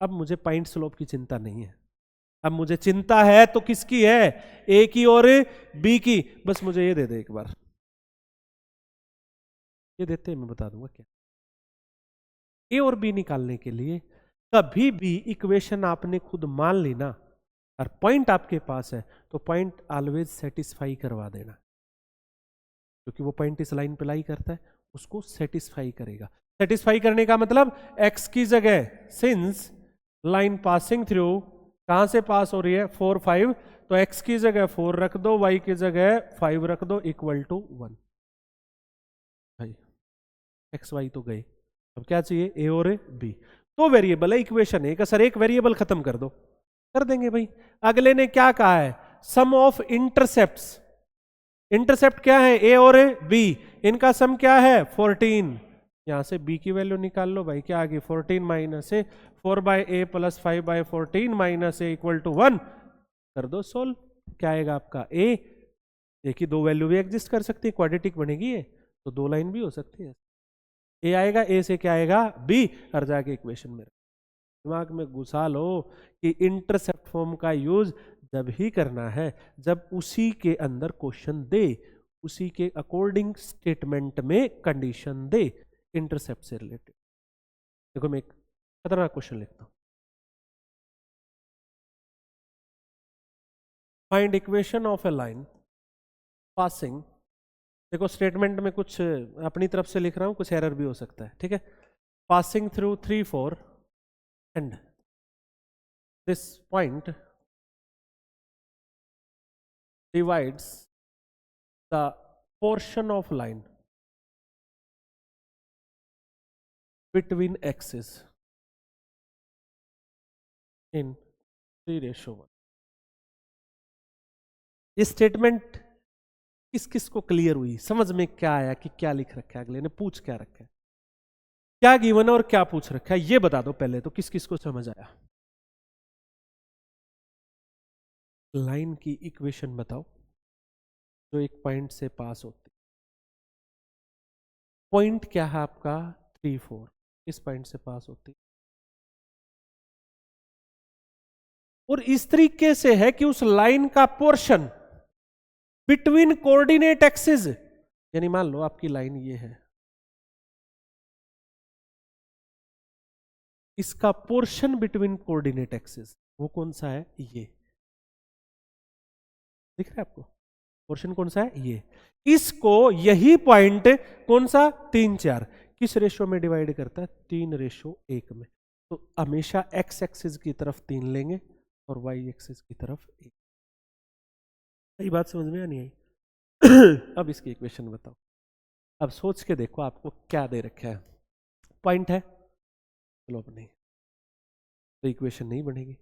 S1: अब मुझे पॉइंट स्लोप की चिंता नहीं है, अब मुझे चिंता है तो किसकी है, ए की और बी की। बस मुझे ये दे दे एक बार, ये देते हैं मैं बता दूंगा क्या। ए और बी निकालने के लिए कभी भी इक्वेशन आपने खुद मान ली ना, और पॉइंट आपके पास है, तो पॉइंट ऑलवेज सेटिस्फाई करवा देना, क्योंकि वो पॉइंट इस लाइन पे लाई करता है, उसको सेटिस्फाई करेगा। सेटिस्फाई करने का मतलब x की जगह, सिंस लाइन पासिंग थ्रू कहां से पास हो रही है 4 5, तो x की जगह 4 रख दो, y की जगह 5 रख दो, इक्वल टू 1। भाई x y तो गए, अब क्या चाहिए a और b। तो वेरिएबल है इक्वेशन है, सर एक वेरिएबल खत्म कर दो, कर देंगे भाई। अगले ने क्या कहा है, सम ऑफ इंटरसेप्ट्स। इंटरसेप्ट क्या है ए और बी, इनका सम क्या है 14। यहां से बी की वैल्यू निकाल लो भाई, क्या आ गई 14 minus A, 4 by A plus 5 by 14 minus A equal to 1। कर दो सोल्व, क्या आएगा आपका ए की दो वैल्यू भी एग्जिस्ट कर सकती है, क्वाड्रेटिक बनेगी ये, तो दो लाइन भी हो सकती है। ए आएगा, ए से क्या आएगा बी, और जाके इक्वेशन में दिमाग में घुसा लो कि इंटरसेप्ट फॉर्म का यूज जब ही करना है जब उसी के अंदर क्वेश्चन दे, उसी के अकॉर्डिंग स्टेटमेंट में कंडीशन दे इंटरसेप्ट से रिलेटेड। देखो मैं एक खतरनाक क्वेश्चन लिखता हूं, find equation of a line passing. देखो स्टेटमेंट में कुछ अपनी तरफ से लिख रहा हूं, कुछ एरर भी हो सकता है, ठीक है। Passing through 3 4 and this point divides the portion of line between axes in 3:1। ये स्टेटमेंट किस किस को क्लियर हुई, समझ में क्या आया कि क्या लिख रखा है, अगले ने पूछ क्या रखा है, क्या गिवन है और क्या पूछ रखा है, ये बता दो पहले तो किस किस को समझ आया। लाइन की इक्वेशन बताओ जो एक पॉइंट से पास होती, पॉइंट क्या है आपका 3 4, इस पॉइंट से पास होती, और इस तरीके से है कि उस लाइन का पोर्शन बिटवीन कोऑर्डिनेट एक्सिस, यानी मान लो आपकी लाइन ये है, इसका पोर्शन बिटवीन कोऑर्डिनेट एक्सिस वो कौन सा है, ये दिख रहा है आपको, पोर्शन कौन सा है, ये। इसको यही पॉइंट कौन सा 3 4 किस रेशो में डिवाइड करता है, 3:1 में। तो हमेशा एक्स एक्सिस की तरफ 3 लेंगे और वाई एक्सिस की तरफ 1। सही बात समझ में नहीं आई? अब इसकी इक्वेशन बताओ। अब सोच के देखो आपको क्या दे रखा है, पॉइंट है, चलो अब नहीं तो इक्वेशन नहीं बनेगी।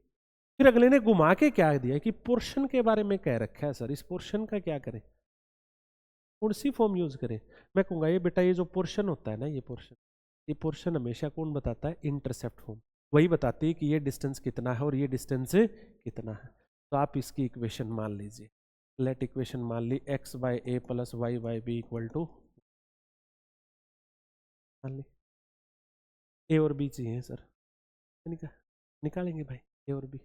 S1: फिर अगले ने घुमा के क्या दिया कि पोर्शन के बारे में कह रखा है, सर इस पोर्शन का क्या करें, कौन सी फॉर्म यूज करें। मैं कहूंगा ये बेटा ये जो पोर्शन होता है ना, ये पोर्शन हमेशा कौन बताता है, इंटरसेप्ट फॉर्म, वही बताती है कि ये डिस्टेंस कितना है और ये डिस्टेंस कितना है। तो आप इसकी इक्वेशन मान लीजिए, लेट इक्वेशन मान ली x by A plus Y by B equal to, मान ली ए और बी चाहिए सर, निकालेंगे भाई ए और बी,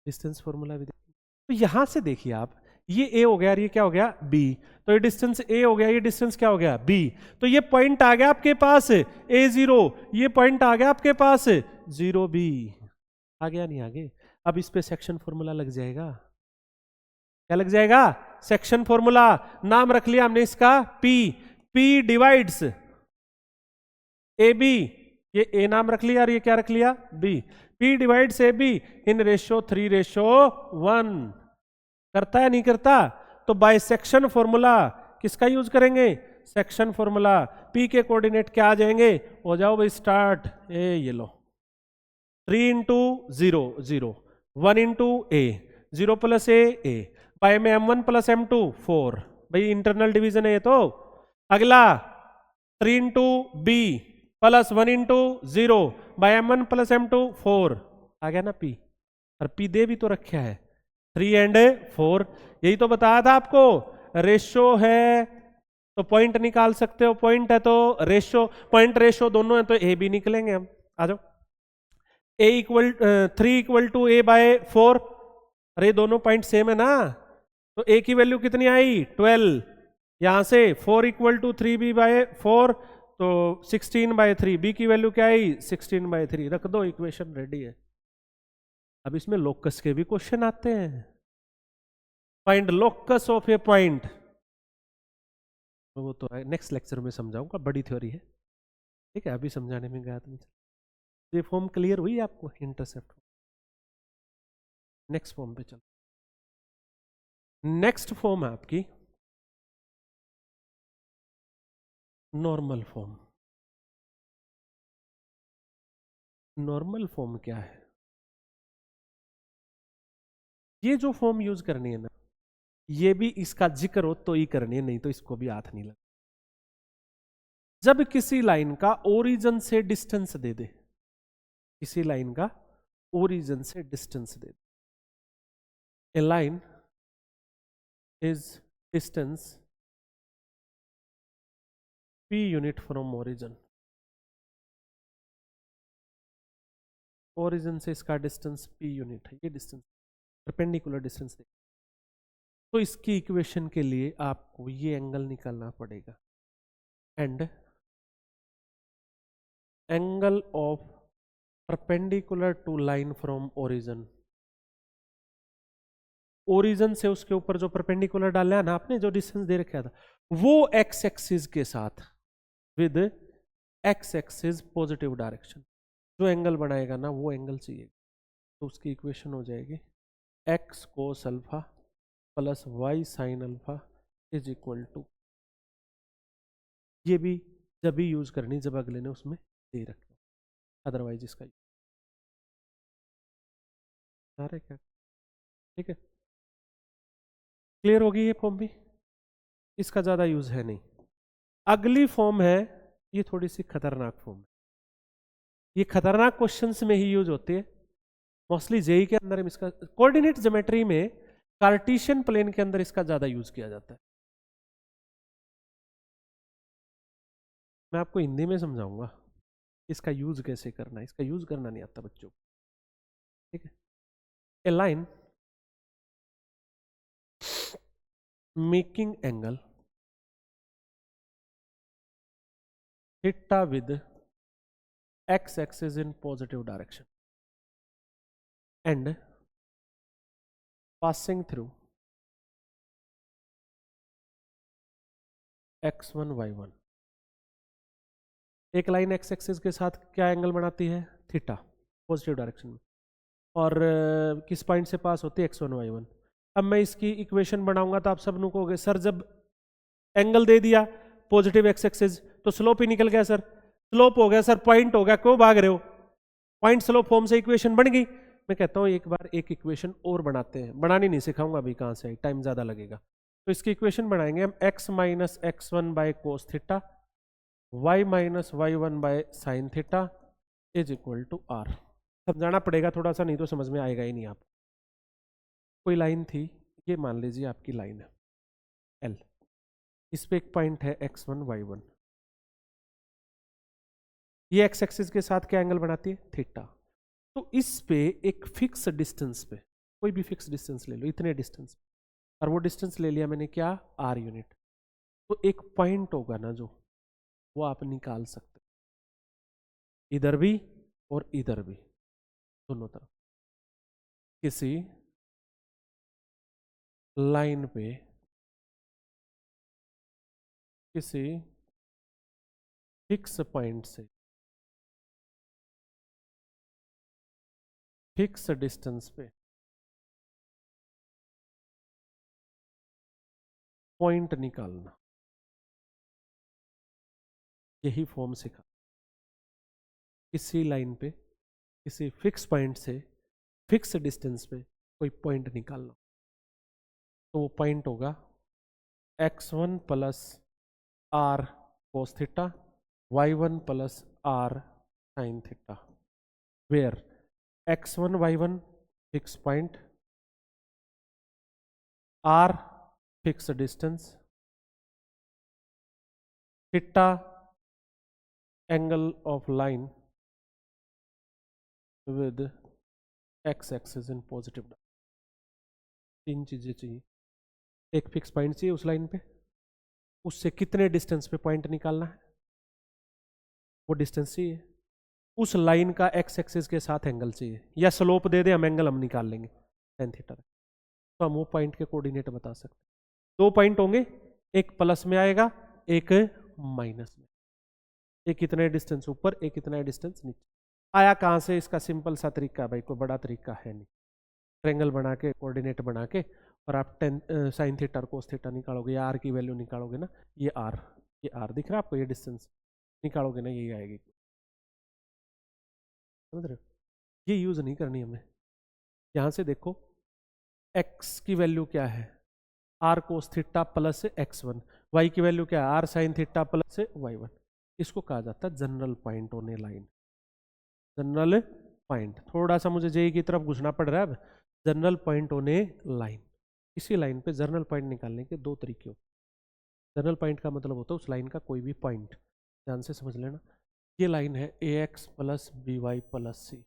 S1: डिस्टेंस फॉर्मूला भी। तो यहां से देखिए आप, ये ए हो गया और ये क्या हो गया, बी। तो ये डिस्टेंस ए हो गया, ये डिस्टेंस क्या हो गया, बी। तो ये पॉइंट आ गया आपके पास A0, ये पॉइंट आ गया आपके पास 0B। आ गया नहीं आगे? अब इस पे सेक्शन फॉर्मूला लग जाएगा, क्या लग जाएगा, सेक्शन फॉर्मूला। नाम रख लिया हमने इसका P, P डिवाइड्स AB, ये A नाम रख लिया और ये क्या रख लिया, B। P divides AB in ratio 3:1 करता है नहीं करता? तो बाय सेक्शन फॉर्मूला किसका यूज करेंगे, सेक्शन फॉर्मूला। P के कोऑर्डिनेट क्या आ जाएंगे, हो जाओ भाई स्टार्ट, ये लो 3 इंटू 0 0, 1 इंटू ए, 0 प्लस ए बाय में m1 प्लस m2 4, भाई इंटरनल डिवीजन है ये तो। अगला 3 into B plus 1 into 0 by m1 plus m2 4, आ गया ना P। और P दे भी तो रखा है 3 एंड 4, यही तो बताया था आपको, रेशो है तो पॉइंट निकाल सकते हो, पॉइंट है तो रेशो, पॉइंट रेशो दोनों है तो ए भी निकलेंगे हम। आ जाओ, A equal 3 equal to A by 4, अरे दोनों पॉइंट सेम है ना, तो ए की वैल्यू कितनी आई 12, यहां से 4 इक्वल टू 3b बाय 4, तो 16/3, बी की वैल्यू क्या आई 16/3, रख दो, इक्वेशन रेडी है। अब इसमें लोकस के भी क्वेश्चन आते हैं, find locus of A point, वो तो नेक्स्ट लेक्चर में समझाऊंगा, बड़ी थ्योरी है, ठीक है, अभी समझाने में गया था। ये फॉर्म क्लियर हुई आपको, इंटरसेप्ट। नेक्स्ट फॉर्म पे चलो, नेक्स्ट फॉर्म है आपकी नॉर्मल फॉर्म। नॉर्मल फॉर्म क्या है, ये जो फॉर्म यूज करनी है ना, ये भी इसका जिक्र हो तो ही करनी है, नहीं तो इसको भी हाथ नहीं लगा। जब किसी लाइन का ओरिजिन से डिस्टेंस दे दे, किसी लाइन का ओरिजिन से distance they they, A line is distance p unit from origin, origin से इसका डिस्टेंस p यूनिट है, ये डिस्टेंस परपेंडिकुलर डिस्टेंस दे, तो इसकी इक्वेशन के लिए आपको ये एंगल निकालना पड़ेगा, and angle of perpendicular to line from origin, origin से उसके ऊपर जो परपेंडिकुलर डाला है ना आपने, जो डिस्टेंस दे रखा था, वो एक्स एक्सिस के साथ with x axis positive direction, जो एंगल बनाएगा ना वो एंगल चाहिए। तो उसकी इक्वेशन हो जाएगी X cos alpha plus Y sine alpha is equal to, ये भी जब भी यूज करनी जब अगले ने उसमें दे रखा, अदरवाइज इसका क्या, ठीक है, क्लियर होगी ये फॉर्म भी, इसका ज्यादा यूज है नहीं। अगली फॉर्म है, ये थोड़ी सी खतरनाक फॉर्म है, ये खतरनाक क्वेश्चंस में ही यूज होती है, मोस्टली जेई के अंदर इसका, कोऑर्डिनेट ज्योमेट्री में कार्टेशियन प्लेन के अंदर इसका ज्यादा यूज किया जाता है। मैं आपको हिंदी में समझाऊंगा इसका यूज कैसे करना है, इसका यूज करना नहीं आता बच्चों को, ठीक है। A line making angle theta with x axis in positive direction and passing through x1 y1। एक लाइन एक्स एक्सिस के साथ क्या एंगल बनाती है, थीटा, पॉजिटिव डायरेक्शन में, और किस पॉइंट से पास होती है, x1 y1। अब मैं इसकी इक्वेशन बनाऊंगा तो आप सब लोग कहोगे सर जब एंगल दे दिया पॉजिटिव एक्स एक्सिस तो स्लोप ही निकल गया सर, स्लोप हो गया सर, पॉइंट हो गया, क्यों भाग रहे हो, पॉइंट स्लोप फॉर्म से इक्वेशन बन गई। मैं कहता हूं एक बार एक इक्वेशन और बनाते हैं, बनानी नहीं सिखाऊंगा अभी, कहां से टाइम ज्यादा लगेगा। तो इसकी इक्वेशन बनाएंगे हम, x minus x1 by cos theta y minus y1 by sine theta is equal to r। समझाना पड़ेगा थोड़ा सा, नहीं तो समझ में आएगा ही नहीं आप। कोई लाइन थी, ये मान लीजिए आपकी लाइन है L, इस पे एक पॉइंट है x1 y1, ये x एक्सिस के साथ क्या एंगल बनाती है, थीटा। तो इस पे एक फिक्स डिस्टेंस पे, कोई भी फिक्स डिस्टेंस ले लो, इतने डिस्टेंस, और वो डिस्टेंस ले लिया मैंने क्या, r यूनिट। तो एक पॉइंट होगा ना जो, वो आप निकाल सकते, इधर भी और इधर भी, दोनों तरफ। किसी लाइन पे किसी फिक्स पॉइंट से फिक्स डिस्टेंस पे पॉइंट निकालना, यही फॉर्म सीखा। किसी लाइन पे किसी फिक्स पॉइंट से फिक्स डिस्टेंस पे कोई पॉइंट निकालना, तो वो पॉइंट होगा x1 plus r cos theta y1 plus r sine theta, where x1 y1 fix point, r fix distance, theta angle of line with x axis in positive. तीन चीजें चाहिए, एक फिक्स पॉइंट चाहिए उस लाइन पे, उससे कितने डिस्टेंस पे पॉइंट निकालना है, वो डिस्टेंस चाहिए, उस लाइन का x एक्सिस के साथ एंगल चाहिए, या स्लोप दे दे हम, एंगल हम निकाल लेंगे tan थीटा, तो हम वो पॉइंट के कोऑर्डिनेट बता सकते हैं। दो पॉइंट होंगे, एक प्लस में आएगा, एक माइनस में, एक कितने डिस्टेंस ऊपर, एक कितना डिस्टेंस नीचे। आया कहां से, इसका सिंपल सा तरीका, भाई कोई बड़ा तरीका है नहीं, ट्रायंगल बना के कोऑर्डिनेट बना के, और आप साइन थीटा और कोस थीटा निकालोगे, या आर की वैल्यू निकालोगे ना, ये आर दिख रहा है आपको, ये डिस्टेंस निकालोगे ना, यही आएगी, समझ रहे हो। ये यूज नहीं करनी हमें, यहां से देखो x की वैल्यू क्या है, R cos theta plus x1, y की वैल्यू क्या है, are sine theta plus y1। इसको कहा जाता है general point on A line, general point. थोड़ा सा मुझे जेई की तरफ घुसना पड़ रहा है अब, general point on A line. इसी लाइन पे जनरल पॉइंट निकालने के दो तरीके होते हैं। जनरल पॉइंट का मतलब होता है उस लाइन का कोई भी पॉइंट, ध्यान से समझ लेना। ये लाइन है ax plus by plus c,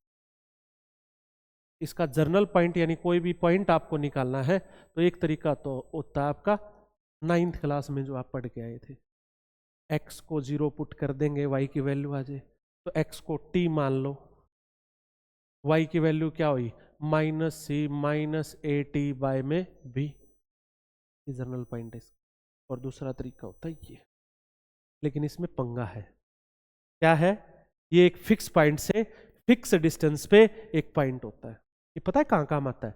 S1: इसका जर्नल पॉइंट यानी कोई भी पॉइंट आपको निकालना है, तो एक तरीका तो होता है आपका 9th क्लास में जो आप पढ़ के आए थे, x को 0 पुट कर देंगे, y की वैल्यू आ जाए, तो x को t मान लो, y की वैल्यू क्या हुई, minus C minus A T by में b, ये जर्नल पॉइंट है। और दूसरा तरीका होता है ये, लेकिन इसमें पंगा है, क्या है, ये एक फिक्स पॉइंट से फिक्स डिस्टेंस पे एक पॉइंट होता है। ये पता है कहाँ काम आता है,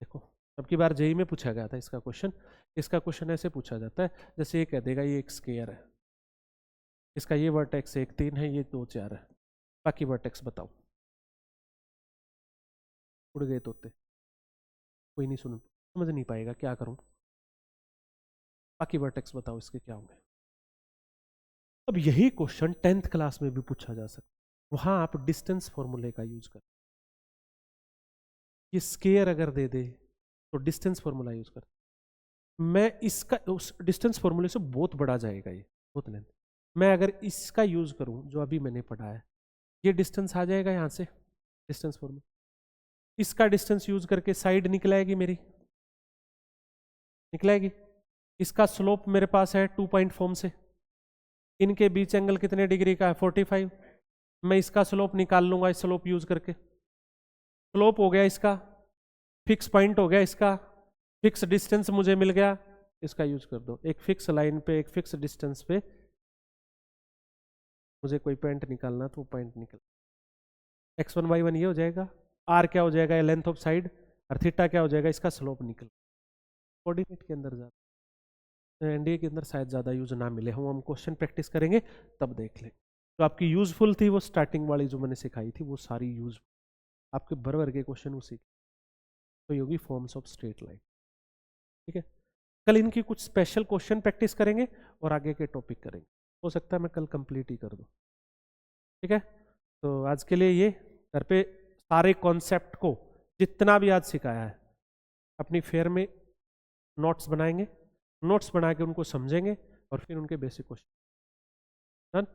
S1: देखो अब की बार जेई में पूछा गया था इसका क्वेश्चन। इसका क्वेश्चन ऐसे पूछा जाता है, जैसे ये कह देगा ये एक स्क्वायर है, इसका ये वर्टेक्स 1 3 है, ये 2 4 है, बाकी वर्टेक्स बताओ। उड़ गए तोते, कोई नहीं समझ नहीं पाएगा, क्या करूं, बाकी वर्टेक्स बताओ इसके क्या होंगे। अब यही क्वेश्चन 10th क्लास में भी पूछा जा सकता है, वहां आप डिस्टेंस फॉर्मूले का यूज कर, ये स्केयर अगर दे दे तो डिस्टेंस फॉर्मूला यूज कर। मैं इसका उस डिस्टेंस फॉर्मूले से बहुत बड़ा जाएगा, ये बहुत लेंथ। मैं अगर इसका यूज करूं जो अभी मैंने पढ़ा है, ये डिस्टेंस आ जाएगा यहां से, डिस्टेंस फॉर्मूला, इसका डिस्टेंस यूज करके साइड निकलाएगी मेरी, निकलाएगी। इसका स्लोप मेरे पास है 2 पॉइंट फॉर्म से, इनके बीच एंगल कितने डिग्री का है, 45। मैं इसका स्लोप निकाल लूंगा इस स्लोप यूज करके। स्लोप हो गया इसका, फिक्स पॉइंट हो गया इसका, फिक्स डिस्टेंस मुझे मिल गया, इसका यूज कर दो। एक फिक्स लाइन पे एक फिक्स डिस्टेंस पे मुझे कोई पॉइंट निकालना तो वो पॉइंट निकल, x1 y1 ये हो जाएगा, r क्या हो जाएगा लेंथ ऑफ साइड, और थीटा क्या हो जाएगा इसका स्लोप निकल। कोऑर्डिनेट के अंदर ज़्यादा, एनडीए के अंदर शायद ज़्यादा यूज ना मिले, हम क्वेश्चन प्रैक्टिस करेंगे तब देख लें। तो आपकी यूजफुल थी वो स्टार्टिंग वाली जो मैंने सिखाई थी, वो सारी यूज आपके भर के क्वेश्चन उसी तो ये होगी फॉर्म्स ऑफ स्ट्रेट लाइन। ठीक है, कल इनकी कुछ स्पेशल क्वेश्चन प्रैक्टिस करेंगे और आगे के टॉपिक करेंगे, हो सकता है मैं कल कंप्लीट ही कर दूं। ठीक है, तो आज के लिए ये, घर पे सारे कॉन्सेप्ट को जितना भी आज सिखाया है अपनी फेयर में नोट्स बनाएंगे, नोट्स बना के उनको समझेंगे और फिर उनके बेसिक क्वेश्चन डन।